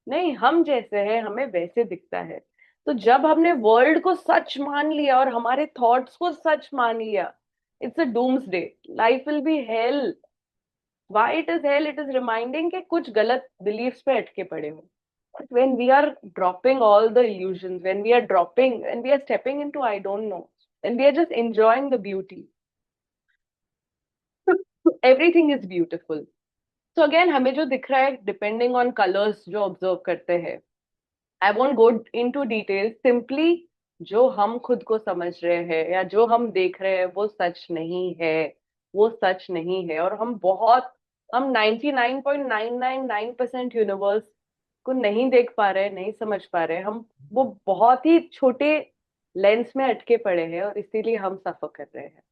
नहीं, हम जैसे हैं हमें वैसे दिखता है। तो जब हमने वर्ल्ड को सच मान लिया और हमारे थॉट्स को सच मान लिया, It's a doomsday. Life will be hell. Why it is hell? It is reminding कि कुछ गलत beliefs पे अटके पड़े हो. But when we are dropping all the illusions, when we are stepping into I don't know, and we are just enjoying the beauty, everything is beautiful. So again, हमें जो दिख रहा है, depending on colors जो observe करते हैं, I won't go into details. Simply जो हम खुद को समझ रहे हैं या जो हम देख रहे हैं वो सच नहीं है, वो सच नहीं है. और हम 99.999% यूनिवर्स को नहीं देख पा रहे हैं, नहीं समझ पा रहे हैं. हम वो बहुत ही छोटे लेंस में अटके पड़े हैं और इसीलिए हम सफर कर रहे हैं.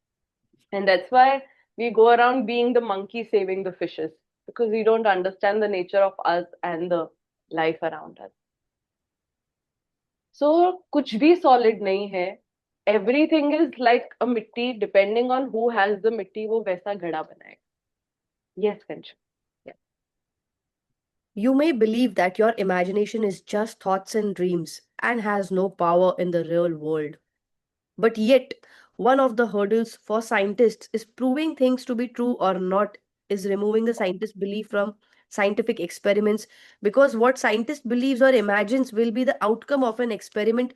And that's why we go around being the monkey saving the fishes, because we don't understand the nature of us and the life around us. So कुछ भी solid नहीं है. Everything is like a मिट्टी. Depending on who has the मिट्टी, वो वैसा घड़ा बनाएगा. Yes, Kanchu. You may believe that your imagination is just thoughts and dreams and has no power in the real world. But yet, one of the hurdles for scientists is proving things to be true or not, is removing the scientist belief from scientific experiments, because what scientist believes or imagines will be the outcome of an experiment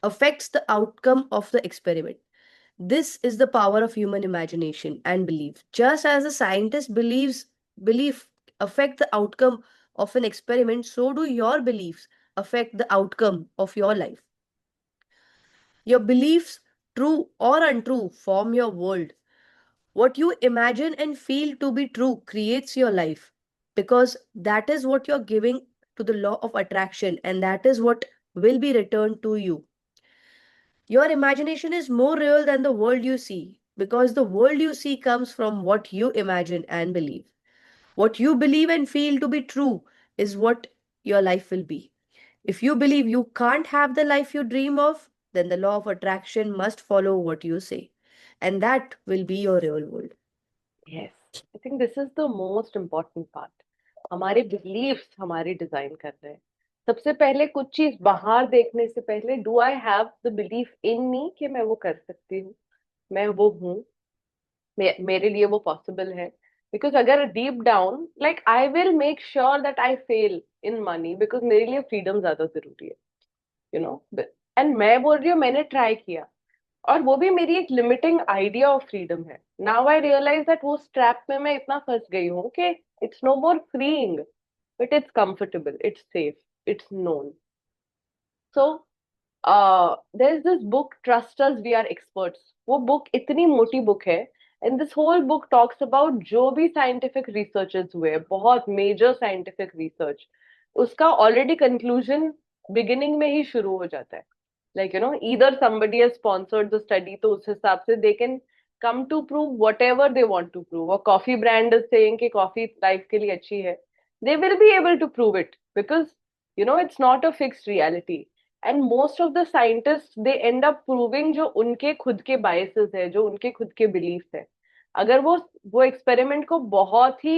affects the outcome of the experiment. This is the power of human imagination and belief. Just as a scientist believes belief affect the outcome of an experiment, so do your beliefs affect the outcome of your life. Your beliefs, true or untrue, form your world. What you imagine and feel to be true creates your life, because that is what you're giving to the law of attraction, and that is what will be returned to you. Your imagination is more real than the world you see, because the world you see comes from what you imagine and believe. What you believe and feel to be true is what your life will be. If you believe you can't have the life you dream of, then the law of attraction must follow what you say, and that will be your real world. Yes, I think this is the most important part. हमारे beliefs हमारी design कर रहे हैं. सबसे पहले कुछ चीज बाहर देखने से पहले, do I have the belief in me कि मैं वो कर सकती हूँ, मैं वो हूँ, मेरे लिए वो पॉसिबल है. बिकॉज अगर deep down, like I will make sure that I fail in money, because मेरे लिए फ्रीडम ज्यादा जरूरी है, यू नो. एंड मैं बोल रही हूँ मैंने ट्राई किया, और वो भी मेरी एक लिमिटिंग आइडिया ऑफ फ्रीडम है. नाउ आई रियलाइज दैट वो स्ट्रैप में मैं इतना फंस गई हूँ कि it's no more freeing, but it's comfortable, it's safe, it's known. So there is this book, trust us we are experts. वो बुक इतनी मोटी बुक है, and this whole book talks about जो भी साइंटिफिक रिसर्चेस हुए, बहुत major scientific research, उसका already conclusion beginning में ही शुरू हो जाता है. Like, you know, either somebody has sponsored the study, तो उस हिसाब से they can come to prove whatever they want to prove. और coffee brand is saying कि coffee life के लिए अच्छी है, they will be able to prove it, because you know it's not a fixed reality. And most of the scientists, they end up proving जो उनके खुद के biases है, जो उनके खुद के beliefs है. अगर वो experiment को बहुत ही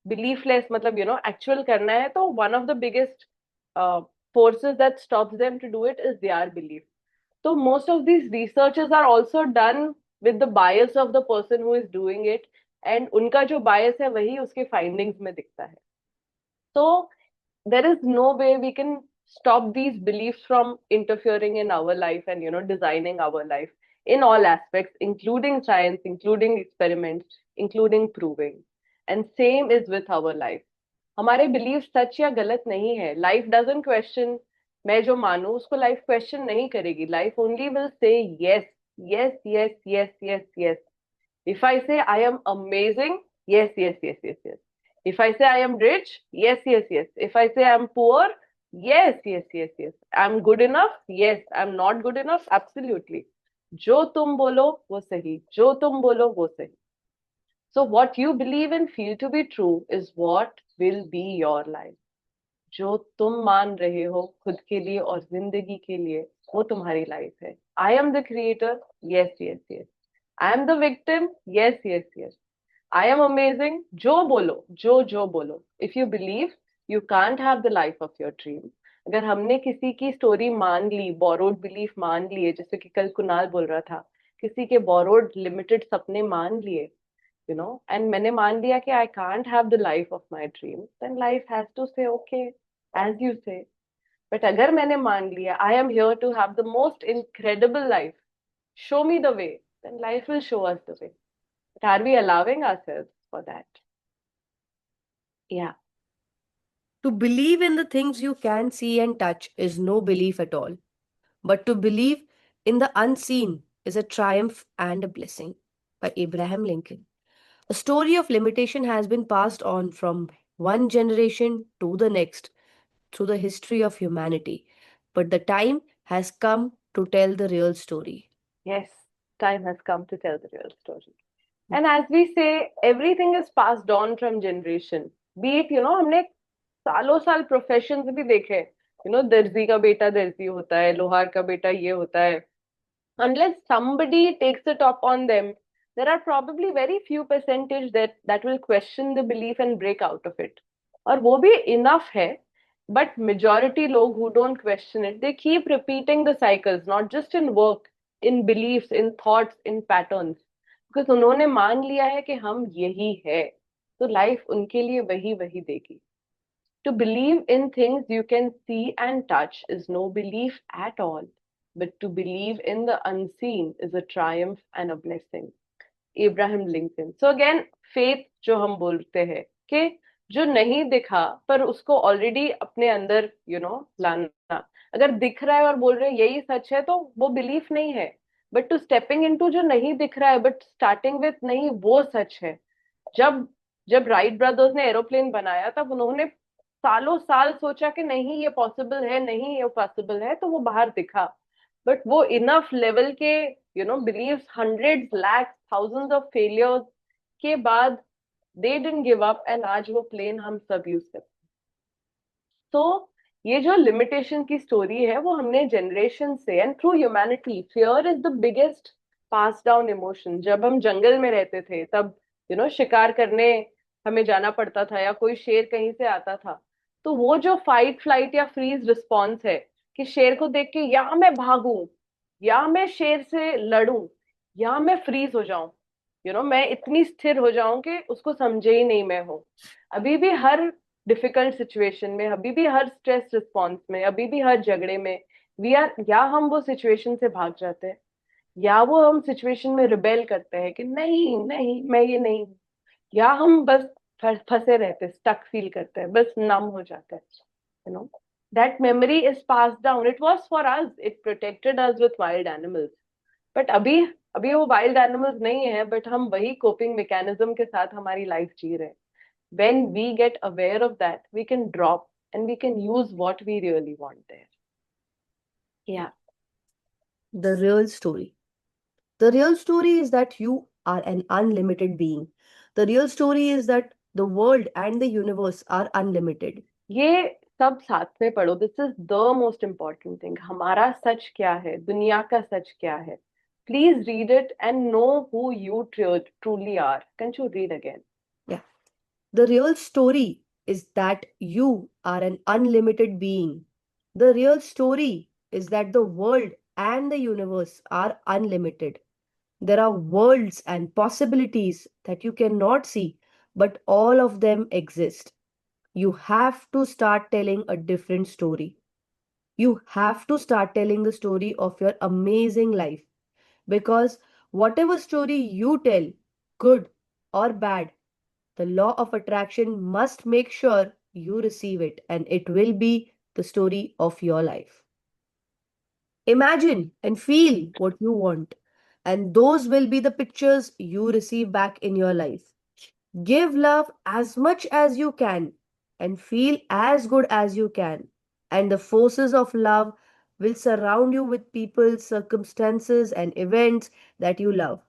beliefless, मतलब you know actual करना है, तो one of the biggest forces that stops them to do it is their belief. So most of these researches are also done with the bias of the person who is doing it, and उनका जो bias है वही उसके findings में दिखता है. So there is no way we can stop these beliefs from interfering in our life and, you know, designing our life in all aspects, including science, including experiments, including proving. And same is with our life. हमारे belief सच या गलत नहीं है. Life doesn't question. मैं जो मानू उसको लाइफ क्वेश्चन नहीं करेगी. Life only will say yes, yes, yes, yes, yes, yes. If I say I am amazing, yes, yes, yes, yes, yes. If I say I am rich, yes, yes, yes. If I say I'm poor, yes, yes, yes, yes. I'm good enough, yes. I'm not good enough, absolutely. जो तुम बोलो वो सही, जो तुम बोलो वो सही. So what you believe and feel to be true is what will be your life. जो तुम मान रहे हो खुद के लिए और जिंदगी के लिए, वो तुम्हारी लाइफ है. I am the creator, yes, yes, yes. I am the victim, yes, yes, yes. I am amazing, जो बोलो, जो बोलो. If you believe, you can't have the life of your dream. अगर हमने किसी की स्टोरी मान ली, borrowed belief मान ली है, जैसे कि कल कुणाल बोल रहा था किसी के बोरोड लिमिटेड सपने मान लिए, एंड मैंने मान लिया कि I can't have the life of my dream, then life has to say okay as you say. But अगर मैंने मान लिया I am here to have the most incredible life, show me the way, then life will show us the way. But are we allowing ourselves for that? Yeah. To believe in the things you can see and touch is no belief at all. But to believe in the unseen is a triumph and a blessing. By Abraham Lincoln. A story of limitation has been passed on from one generation to the next through the history of humanity. But the time has come to tell the real story. Yes, time has come to tell the real story. And as we say, everything is passed on from generation. Be it, हमने सालों साल professions भी देखे, दर्जी का बेटा दर्जी होता है, लोहार का बेटा ये होता है. Unless somebody takes it up on them, there are probably very few percentage that will question the belief and break out of it. और वो भी enough है, but majority लोग who don't question it, they keep repeating the cycles, not just in work, in beliefs, in thoughts, in patterns. Because उन्होंने मान लिया है कि हम यही है, तो life उनके लिए वही वही देगी. To believe in things you can see and touch is no belief at all. But to believe in the unseen is a triumph and a blessing. Abraham Lincoln. So again, faith जो हम बोलते हैं कि जो नहीं दिखा पर उसको ऑलरेडी अपने अंदर लाना. अगर दिख रहा है और बोल रहे हैं यही सच है तो वो बिलीफ नहीं है. बट टू स्टेपिंग इनटू जो नहीं दिख रहा है बट स्टार्टिंग विथ नहीं वो सच है. जब जब राइट ब्रदर्स ने एरोप्लेन बनाया तब उन्होंने सालों साल सोचा कि नहीं ये पॉसिबल है, नहीं ये पॉसिबल है, तो वो बाहर दिखा. बट वो इनफ लेवल के believes, hundreds lakhs thousands of failures के बाद they didn't give up and आज वो प्लेन हम सब यूज करते हैं. तो ये जो लिमिटेशन की स्टोरी है वो हमने जनरेशन से and through humanity, fear is the biggest pass down emotion. जब हम जंगल में रहते थे तब शिकार करने हमें जाना पड़ता था या कोई शेर कहीं से आता था, तो वो जो फाइट फ्लाइट या फ्रीज रिस्पॉन्स है कि शेर को देख के या मैं भागूं या मैं शेर से लड़ूं या मैं फ्रीज हो जाऊं, मैं इतनी स्थिर हो जाऊं कि उसको समझे ही नहीं मैं हूं. अभी भी हर डिफिकल्ट सिचुएशन में, अभी भी हर स्ट्रेस रिस्पॉन्स में, अभी भी हर झगड़े में वी आर, या हम वो सिचुएशन से भाग जाते हैं या वो हम सिचुएशन में रिबेल करते हैं कि नहीं नहीं मैं ये नहीं, या हम बस फंसे रहते, स्टक फील करते हैं, बस नम हो जाते हैं. That memory is pass down. It was for us, it protected us with wild animals. But अभी अभी वो वाइल्ड एनिमल्स नहीं है, बट हम वही कोपिंग मैकेनिज्म के साथ हमारी लाइफ जी रहे हैं. when we get aware of that, we can drop and we can use what we really want there. Yeah. The real story. The real story is that you are an unlimited being. The real story is that the world and the universe are unlimited. ये सब साथ में पढ़ो. This is the most important thing. हमारा सच क्या है, दुनिया का सच क्या है. Please read it and know who you truly are. Can you read again? Yeah. The real story is that you are an unlimited being. The real story is that the world and the universe are unlimited. There are worlds and possibilities that you cannot see, but all of them exist. You have to start telling a different story. You have to start telling the story of your amazing life. Because whatever story you tell, good or bad, the law of attraction must make sure you receive it, and it will be the story of your life. Imagine and feel what you want, and those will be the pictures you receive back in your life. Give love as much as you can and feel as good as you can, and the forces of love will surround you with people, circumstances, and events that you love.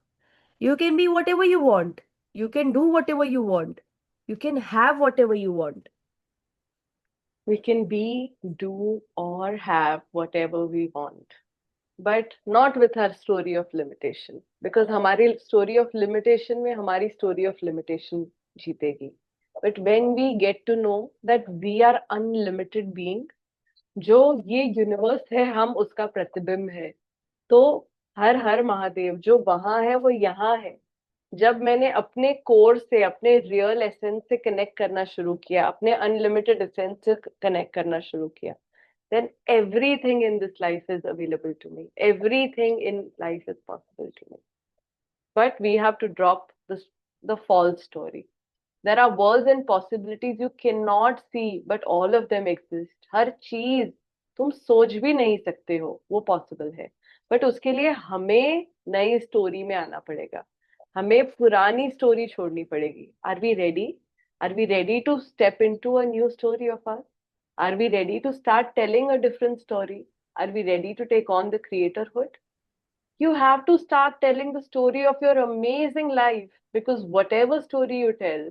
You can be whatever you want. You can do whatever you want. You can have whatever you want. We can be, do, or have whatever we want, but not with our story of limitation. Because हमारी story of limitation में हमारी story of limitation जीतेगी. But when we get to know that we are unlimited being, जो ये universe है हम उसका प्रतिबिंब है, तो हर हर महादेव, जो वहां है वो यहाँ है। जब मैंने अपने कोर से, अपने रियल एसेंस से कनेक्ट करना शुरू किया, अपने अनलिमिटेड एसेंस से कनेक्ट करना शुरू किया, then everything in this life is available to me. Everything in life is possible to me. But we have to drop the false story. There are worlds and possibilities you cannot see, but all of them exist. हर चीज तुम सोच भी नहीं सकते हो वो possible है, but उसके लिए हमें नई स्टोरी में आना पड़ेगा, हमें पुरानी स्टोरी छोड़नी पड़ेगी। Are we ready? Are we ready to step into a new story of our? Are we ready to start telling a different story? Are we ready to take on the creatorhood? You have to start telling the story of your amazing life, because whatever story you tell,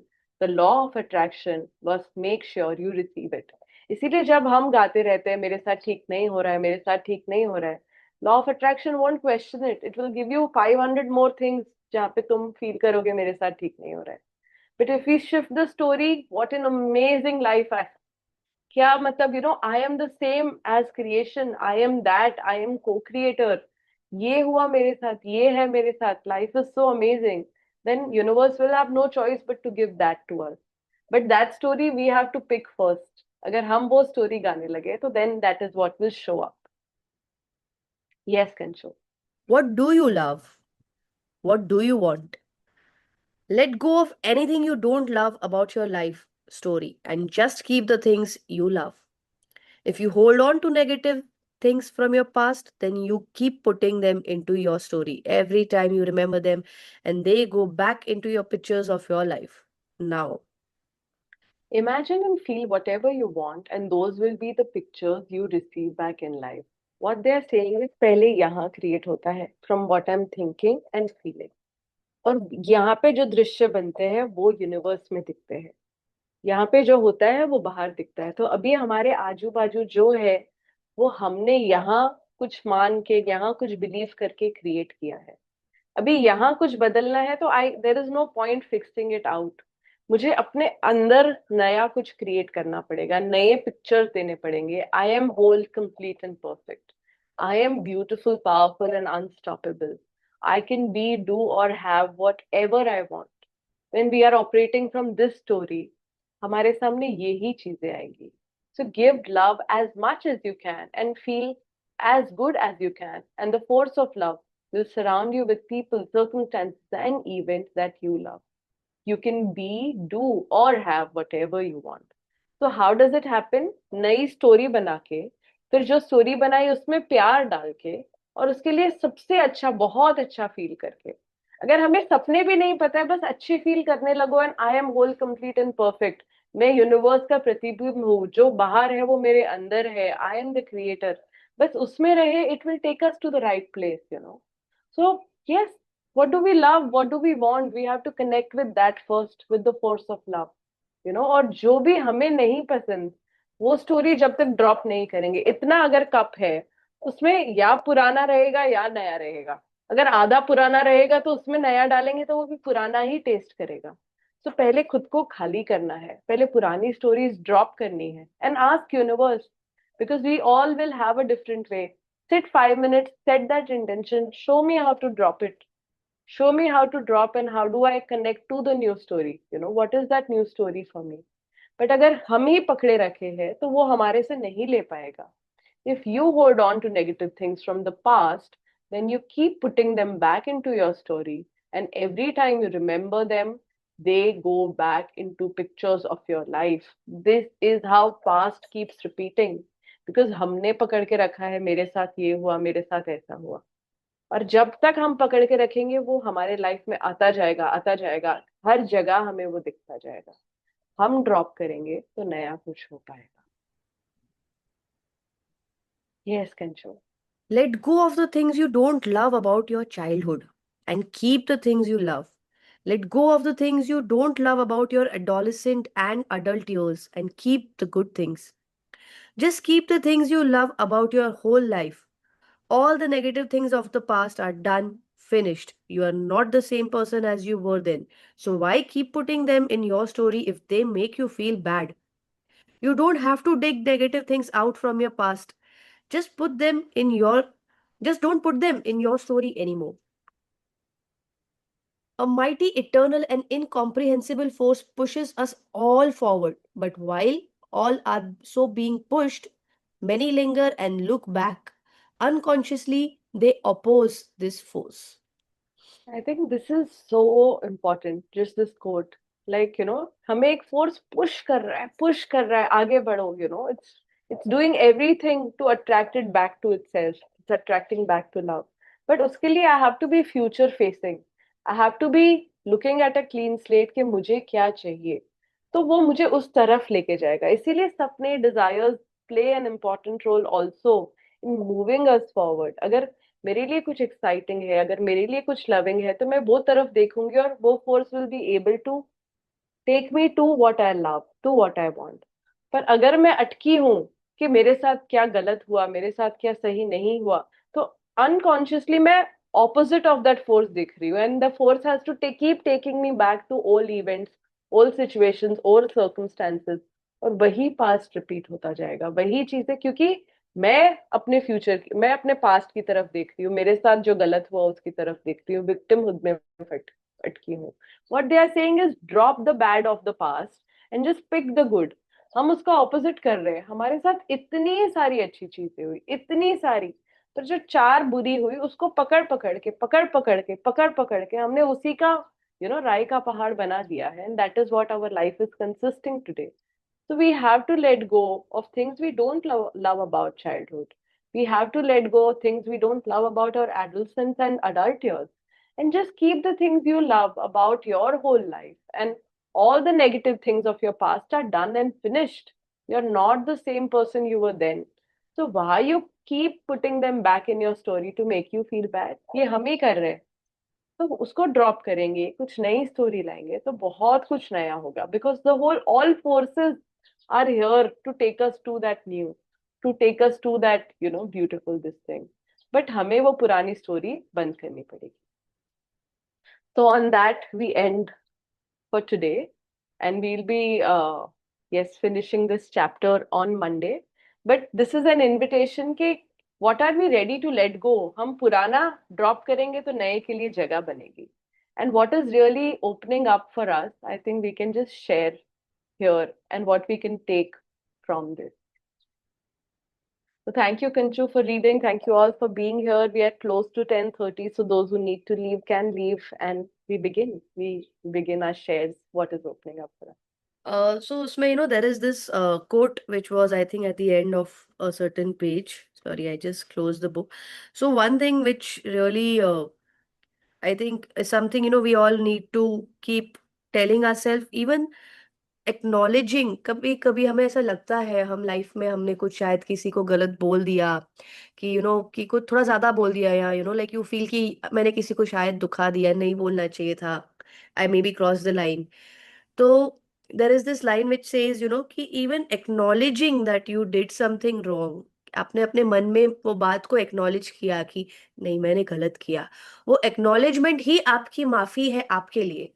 the law of attraction must make sure you receive it. इसीलिए जब हम गाते रहते हैं मेरे साथ ठीक नहीं हो रहा है, मेरे साथ ठीक नहीं हो रहा है, law of attraction won't question it, it will give you 500 more things जहाँ पे तुम फील करोगे मेरे साथ ठीक नहीं हो रहा है। But if we shift the story, what an amazing life I, क्या मतलब, I am the same as creation, I am that, I am co creator, ये हुआ मेरे साथ, ये है मेरे साथ, life is so amazing, then universe will have no choice but to give that to us. But that story we have to pick first. अगर हम वो स्टोरी गाने लगे तो then that is what will show up. Yes कंचो। What do you love? What do you want? Let go of anything you don't love about your life story and just keep the things you love. If you hold on to negative things from your past, then you keep putting them into your story every time you remember them, and they go back into your pictures of your life. Now, Imagine and feel whatever you want, and those will be the pictures you receive back in life. What they are saying is, पहले यहाँ create होता है from what I'm thinking and feeling, और यहाँ पे जो दृश्य बनते हैं वो यूनिवर्स में दिखते हैं, यहाँ पे जो होता है वो बाहर दिखता है। तो अभी हमारे आजू बाजू जो है वो हमने यहाँ कुछ मान के, यहाँ कुछ बिलीव करके क्रिएट किया है। अभी यहाँ कुछ बदलना है तो I there is no point fixing it out. मुझे अपने अंदर नया कुछ क्रिएट करना पड़ेगा, नए पिक्चर्स देने पड़ेंगे। I am whole, complete and perfect. I am beautiful, powerful and unstoppable. I can be, do or have whatever I want. When we are operating from this story, हमारे सामने यही चीजें आएंगी। So give love as much as you can and feel as good as you can, and the force of love will surround you with people, circumstances, and events that you love. You can be, do, or have whatever you want. So how does it happen? नई story बना के, फिर जो story बनाई उसमें प्यार डाल के, और उसके लिए सबसे अच्छा, बहुत अच्छा फील करके। अगर हमें सपने भी नहीं पता है, बस अच्छे फील करने लगो, and I am whole, complete and perfect. मैं यूनिवर्स का प्रतिबिंब हूँ, जो बाहर है वो मेरे अंदर है, आई एम द क्रिएटर। बस उसमें रहे, it will take us to the right place, so yes, what do we love, what do we want, we have to connect with that first, with the force of love, और जो भी हमें नहीं पसंद, वो स्टोरी जब तक drop नहीं करेंगे, इतना अगर कप है उसमें या पुराना रहेगा या नया रहेगा। अगर आधा पुराना रहेगा तो उसमें नया डालेंगे तो वो भी पुराना ही टेस्ट करेगा। तो पहले खुद को खाली करना है, पहले पुरानी स्टोरीज ड्रॉप करनी है, and ask universe, because we all will have a different way. Sit 5 minutes, set that intention, show me how to drop it. Show me how to drop, and how do I connect to the new story? What is that new story for me? But अगर हम ही पकड़े रखे हैं तो वो हमारे से नहीं ले पाएगा। If you hold on to negative things from the past, then you keep putting them back into your story, and every time you remember them, they go back into pictures of your life. This is how past keeps repeating, because हमने पकड़ के रखा है, मेरे साथ ये हुआ, मेरे साथ ऐसा हुआ। और जब तक हम पकड़ के रखेंगे वो हमारे लाइफ में आता जाएगा, आता जाएगा, हर जगह हमें वो दिखता जाएगा। हम ड्रॉप करेंगे तो नया कुछ हो पाएगा। Yes कंचो। let go of the things you don't love about your childhood and keep the things you love. Let go of the things you don't love about your adolescent and adult years and keep the good things. Just keep the things you love about your whole life. All the negative things of the past are done, finished. You are not the same person as you were then. So why keep putting them in your story if they make you feel bad? You don't have to dig negative things out from your past. Just put them in your Just don't put them in your story anymore. A mighty, eternal, and incomprehensible force pushes us all forward. But while all are so being pushed, many linger and look back. Unconsciously, they oppose this force. I think this is so important, just this quote. Like, हमें एक force push कर रहा है, आगे बढ़ो, it's doing everything to attract it back to itself. It's attracting back to love. But उसके लिए I have to be future facing. I have to be looking at a clean slate कि मुझे क्या चाहिए. तो वो मुझे उस तरफ लेके जाएगा. इसीलिए सपने, desires play an important role also in moving us forward. अगर मेरे लिए कुछ एक्साइटिंग है, अगर मेरे लिए कुछ लविंग है, तो मैं वो तरफ देखूंगी और वो force will be able to take me to what I love, to what I want. पर अगर मैं अटकी हूं कि मेरे साथ क्या गलत हुआ, मेरे साथ क्या सही नहीं हुआ, तो अनकॉन्शियसली मैं ऑपोजिट ऑफ दैट फोर्स दिख रही हूँ, and the force has to keep taking me back to old events, old situations, old circumstances. और वही पास्ट रिपीट होता जाएगा, वही चीजें, क्योंकि मैं अपने पास्ट की तरफ देख रही हूँ, मेरे साथ जो गलत हुआ उसकी तरफ देख रही हूँ, विक्टिमहुड में अटकी हूँ. What they are saying is drop the bad of the past and just pick the good. हम उसका ऑपोजिट कर रहे हैं. हमारे साथ इतनी सारी अच्छी चीजें हुई, इतनी सारी, पर जो चार बुरी हुई उसको पकड़ पकड़ के हमने उसी का राई का पहाड़ बना दिया है. And that is what our life is consisting today. So we have to let go of things we don't love about childhood. We have to let go of things we don't love about our adolescence and adult years. And just keep the things you love about your whole life. And all the negative things of your past are done and finished. You're not the same person you were then. So why you keep putting them back in your story to make you feel bad? ये हम ही कर रहे हैं. तो उसको drop करेंगे, कुछ नई स्टोरी लाएंगे, तो बहुत कुछ नया होगा. Because the whole all forces are here to take us to that new, to take us to that beautiful this thing. But हमें वो पुरानी स्टोरी बंद करनी पड़ेगी. So on that we end for today, and we'll be yes, finishing this chapter on Monday. But this is an invitation कि what are we ready to let go. हम पुराना drop करेंगे तो नए के लिए जगह बनेगी. And what is really opening up for us, I think we can just share here and what we can take from this. So thank you, Kanchu, for reading. Thank you all for being here. We are close to 10:30, so those who need to leave can leave, and we begin our shares. What is opening up for us? So usme, there is this quote which was, I think, at the end of a certain page. Sorry, I just closed the book. So one thing which really, I think, is something, we all need to keep telling ourselves, even acknowledging. कभी कभी हमें ऐसा लगता है हम life में हमने कुछ शायद किसी को गलत बोल दिया, कि कि कुछ थोड़ा ज्यादा बोल दिया, या लाइक यू फील कि मैंने किसी को शायद दुखा दिया, नहीं बोलना चाहिए था, I may be cross the line. तो there is this line which says कि even acknowledging that you did something wrong, आपने अपने मन में वो बात को एक्नॉलेज किया कि नहीं मैंने गलत किया, वो एक्नॉलेजमेंट ही आपकी माफी है आपके लिए.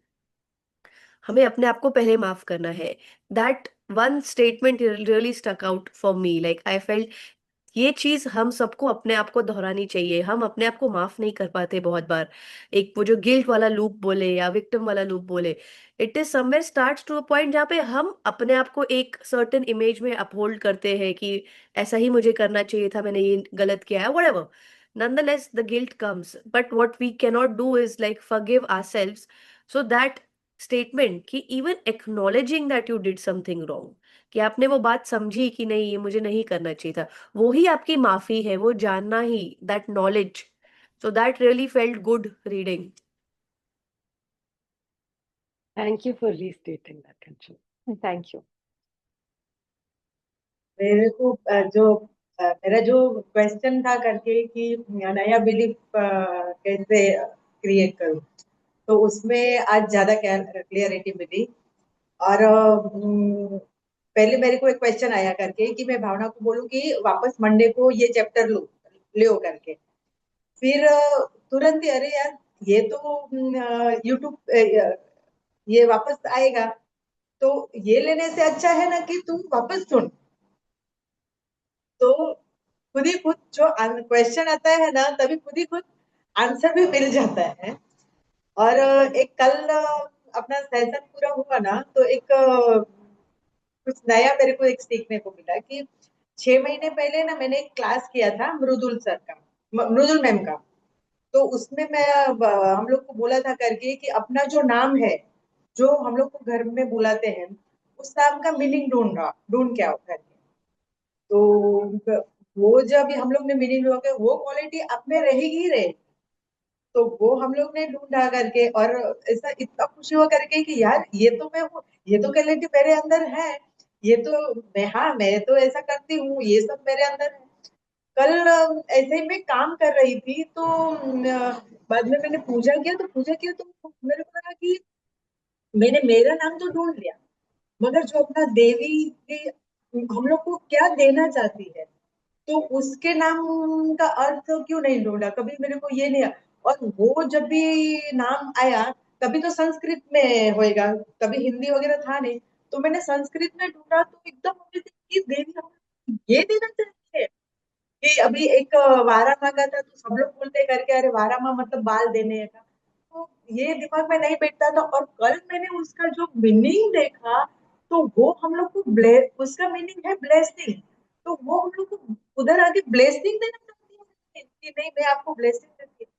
हमें अपने आप को पहले माफ करना है. That one statement really stuck out for me. Like I felt ये चीज हम सबको अपने आप को दोहरानी चाहिए. हम अपने आप को माफ नहीं कर पाते बहुत बार. एक वो जो गिल्ट वाला लूप बोले या विक्टिम वाला लूप बोले, it is somewhere starts to a point जहाँ पे हम अपने आप को एक सर्टेन इमेज में अपहोल्ड करते हैं कि ऐसा ही मुझे करना चाहिए था, मैंने ये गलत किया है, whatever. Nonetheless, the guilt comes. But what we cannot do is like forgive ourselves. So that statement कि even acknowledging that you did something wrong, कि आपने वो बात समझी कि नहीं ये मुझे नहीं करना चाहिए था, वो ही आपकी माफी है, वो जानना ही, that knowledge. So that really felt good reading. Thank you for restating that, Kanchu. Thank you. मेरे को मेरा जो क्वेश्चन था करके कि नया बिलीफ कैसे क्रिएट करूं, तो उसमें आज ज्यादा क्लियरिटी मिली. और पहले मेरे को एक क्वेश्चन आया करके कि मैं भावना को बोलूं कि वापस मंडे को ये चैप्टर ले करके. फिर तुरंत ही अरे यार ये तो यूट्यूब ये वापस आएगा, तो ये लेने से अच्छा है ना कि तुम वापस सुन. तो खुद ही खुद जो क्वेश्चन आता है ना, तभी खुद ही खुद आंसर भी मिल जाता है। और एक कल अपना सेशन पूरा हुआ ना, तो एक कुछ नया मेरे को एक सीखने को मिला कि 6 महीने पहले ना मैंने एक क्लास किया था मृदुल सर का, मृदुल मैम का। तो उसमें मैं हम लोग को बोला था करके कि अपना जो नाम है, जो हम लोग को घर में बुलाते हैं, उस नाम का मीनिंग ढूंढ के आओ करके। तो वो जब हम लोग ने मीनिंग ढूंढ के, वो क्वालिटी अब में रहेगी ही रहे। तो वो हम लोग ने ढूंढा करके, और ऐसा इतना खुशी हुआ करके कि यार ये तो मैं हूँ, ये तो क्वालिटी मेरे अंदर है, ये तो मैं, हाँ मैं तो ऐसा करती हूँ, ये सब मेरे अंदर है। कल ऐसे ही मैं काम कर रही थी, तो बाद में मैंने पूजा किया तो मेरे को लगा कि मैंने मेरा नाम तो ढूंढ लिया, मगर जो अपना देवी की हम लोग को क्या देना चाहती है, तो उसके नाम का अर्थ क्यों नहीं ढूंढा, कभी मेरे को ये नहीं आया। और वो जब भी नाम आया, तभी तो संस्कृत में होएगा, कभी हिंदी वगैरह था नहीं। तो मैंने संस्कृत में ढूंढा, तो एकदम मुझे कि देवी हमें ये देना चाहती है। कि अभी एक वारा माँ का था, तो सब लोग बोलते करके, अरे वारा माँ मतलब बाल देने का। तो ये दिमाग में नहीं बैठता था, और कल मैंने उसका जो मीनिंग देखा, तो वो हम लोग को उसका मीनिंग है ब्लेसिंग। तो वो हम लोग को उधर आके ब्लेसिंग देना चाहती है कि नहीं, मैं आपको ब्लेसिंग देती हूँ।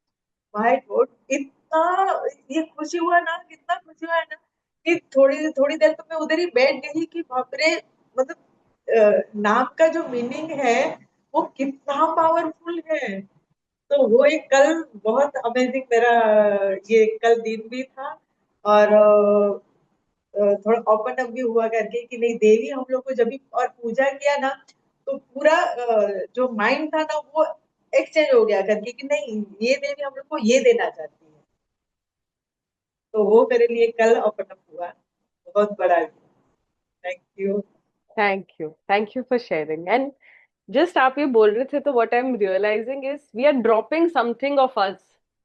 माय गॉड, इतना ये खुशी हुआ ना, इतना खुशी हुआ है ना, कि थोड़ी थोड़ी देर तो मैं उधर ही बैठ गई कि बाप रे, मतलब नाम का जो मीनिंग है वो कितना पावरफुल है। तो वो एक कल बहुत अमेजिंग मेरा ये कल दिन भी था। और थोड़ा ओपन अप भी हुआ करके कि नहीं, देवी हम लोग को जब भी और पूजा किया ना, तो पूरा जो माइंड था ना, वो एक्सचेंज हो गया करके कि नहीं, ये देवी हम लोग को ये देना चाहती है। तो वो मेरे लिए कल ओपन अप हुआ, बहुत बड़ा। Thank you. Thank you for sharing. And just आप ये बोल रहे थे, तो what I am realising is we are dropping something of us.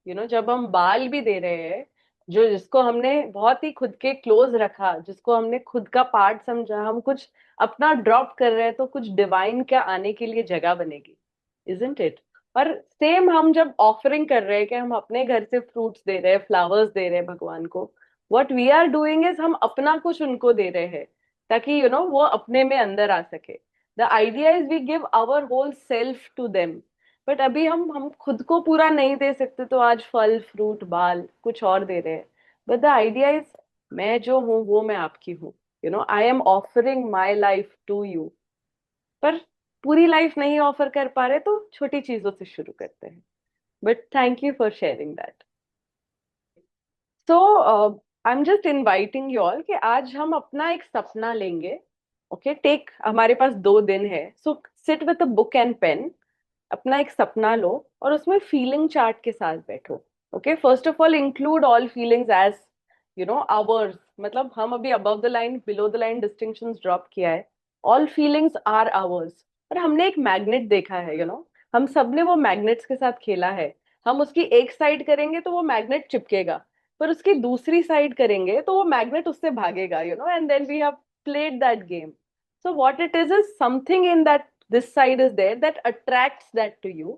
जब हम बाल भी दे रहे हैं, जो जिसको हमने बहुत ही खुद के क्लोज रखा, जिसको हमने खुद का पार्ट समझा, हम कुछ अपना ड्रॉप कर रहे हैं, तो कुछ डिवाइन का आने के लिए जगह बनेगी, इजंट इट? और सेम हम जब ऑफरिंग कर रहे हैं कि हम अपने घर से फ्रूट्स दे रहे हैं, फ्लावर्स दे रहे हैं भगवान को, what we are doing is हम अपना कुछ उनको दे रहे हैं, ताकि वो अपने में अंदर आ सके। The idea is we give our whole self to them. But अभी हम खुद को पूरा नहीं दे सकते, तो आज फल फ्रूट बाल कुछ और दे रहे हैं। बट द आइडिया इज, मैं जो हूँ वो मैं आपकी हूँ। I am offering my life to you. पर पूरी लाइफ नहीं ऑफर कर पा रहे, तो छोटी चीजों से शुरू करते हैं। But thank you for sharing that. So I am just inviting you all कि आज हम अपना एक सपना लेंगे। ओके, टेक, हमारे पास 2 दिन है, so sit with a book and pen, अपना एक सपना लो और उसमें फीलिंग चार्ट के साथ बैठो। Okay, first of all include all feelings as ours. मतलब हम अभी above the line below the line distinctions drop किया है। All feelings are ours. और हमने एक मैग्नेट देखा है, हम सबने वो मैग्नेट्स के साथ खेला है। हम उसकी एक साइड करेंगे तो वो मैग्नेट चिपकेगा, पर उसकी दूसरी साइड करेंगे तो वो मैग्नेट उससे भागेगा, and then we have played that game. So what it is something in that this side is there that attracts that to you,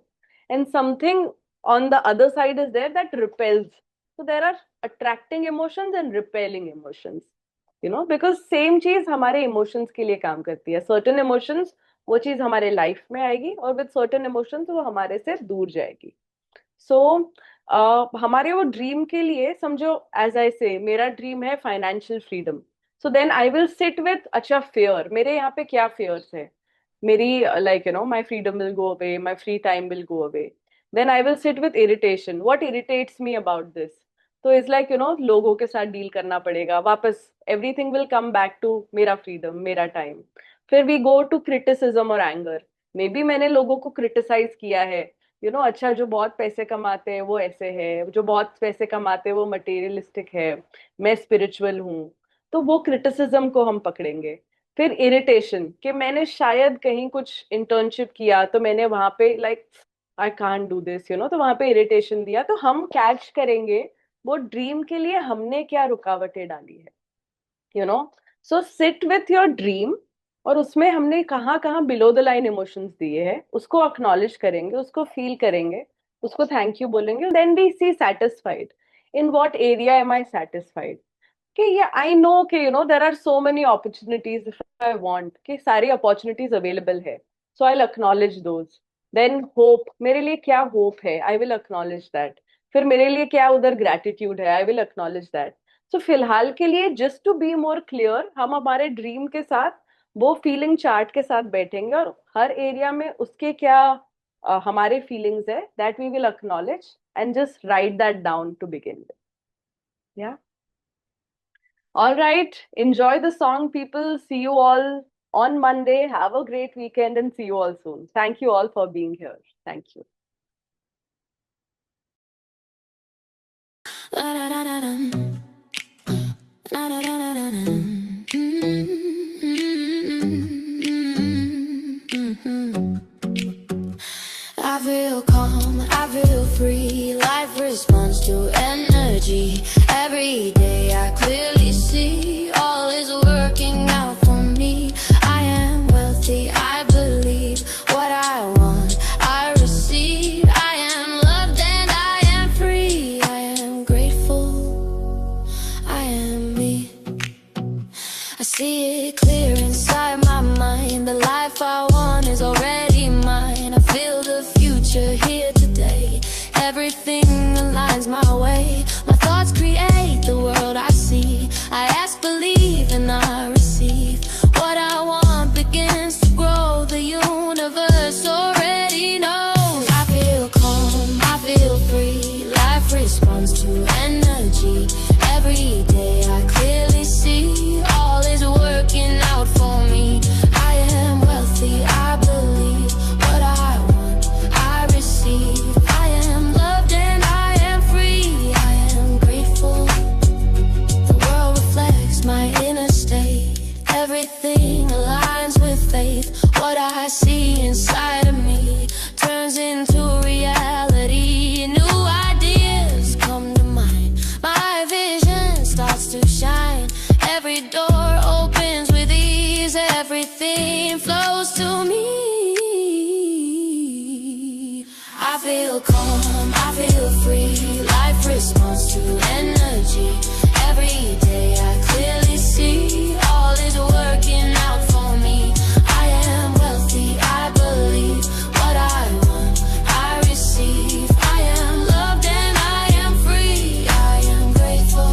and something on the other side is there that repels. So there are attracting emotions and repelling emotions, because same चीज हमारे emotions के लिए काम करती है। certain emotions, वो चीज हमारे लाइफ में आएगी, और with certain emotions वो हमारे से दूर जाएगी। सो हमारे वो ड्रीम के लिए समझो, एज आई से, मेरा ड्रीम है financial freedom. So then I will sit with, अच्छा फेयर, मेरे यहाँ पे क्या फेयर्स है मेरी, like my freedom will go away, my free time will go away. Then I will sit with irritation, what irritates me about this. तो it's like लोगों के साथ डील करना पड़ेगा वापस, everything will come back to मेरा freedom, मेरा time. फिर वी गो टू क्रिटिसिज्म और एंगर। मे बी मैंने लोगों को क्रिटिसाइज किया है, अच्छा जो बहुत पैसे कमाते हैं वो ऐसे है, जो बहुत पैसे कमाते हैं वो मटेरियलिस्टिक है, मैं स्पिरिचुअल हूँ। तो वो क्रिटिसिज्म को हम पकड़ेंगे। फिर इरिटेशन, कि मैंने शायद कहीं कुछ इंटर्नशिप किया, तो मैंने वहां पे like I can't do this, तो वहां पे इरिटेशन दिया, तो हम कैच करेंगे वो ड्रीम के लिए हमने क्या रुकावटें डाली है। So sit with your dream और उसमें हमने कहाँ कहाँ बिलो द लाइन इमोशंस दिए हैं, उसको अक्नॉलेज करेंगे, उसको फील करेंगे, उसको थैंक यू बोलेंगे, then we see satisfied in what area am I satisfied, कि ये आई नो कि there are so many opportunities if I want, कि सारी अपॉर्चुनिटीज अवेलेबल है, so I will acknowledge those. Then hope, मेरे लिए क्या होप है, आई विल अक्नॉलेज दैट। फिर मेरे लिए क्या उधर ग्रेटिट्यूड है, I will acknowledge that. So फिलहाल के लिए just to be more clear, हम हमारे ड्रीम के साथ वो फीलिंग चार्ट के साथ बैठेंगे और हर एरिया में उसके क्या हमारे फीलिंग्स है, that we will acknowledge and just write that down to begin with. या all right, enjoy the song, people. See you all on Monday. Have a great weekend and see you all soon. Thank you all for being here. Thank you. I feel calm, I feel free. Life responds to energy. Every day I clearly see all is working out for me. I am wealthy, I believe what I want, I receive. I am loved and I am free. I am grateful, I am me. I see it clear inside my mind. The life I want is already mine. I feel the future here today. Everything aligns my way. My thoughts create the world I see. I ask, believe, and I receive. What I want begins to grow. The universe already knows. I feel calm, I feel free. Life responds to energy. Every day I clearly see all is working out for me. I am wealthy, I believe what I want, I receive. I am loved and I am free. I am grateful. The world reflects my inner state. Everything aligns with faith. What I see inside of me turns into reality. New ideas come to mind. My vision starts to shine. Every door opens with ease. Everything flows to me. I feel calm, I feel free. Life responds to energy. Every day I clearly see all is working out for me. I am wealthy, I believe what I want, I receive. I am loved and I am free. I am grateful.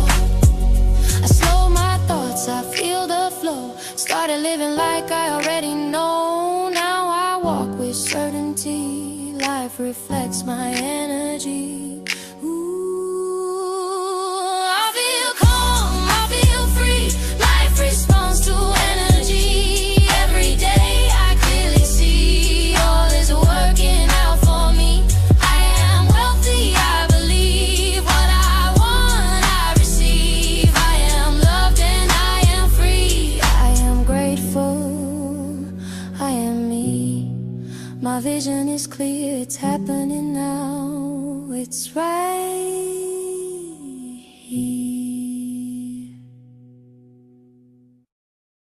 I slow my thoughts, I feel the flow. Started living like I already know. Now I walk with certainty. Life reflects my energy. Ooh, I feel calm, I feel free. Life responds to energy. Every day I clearly see all is working out for me. I am wealthy, I believe what I want, I receive. I am loved and I am free. I am grateful, I am me. My vision is clear, it's happening now, it's right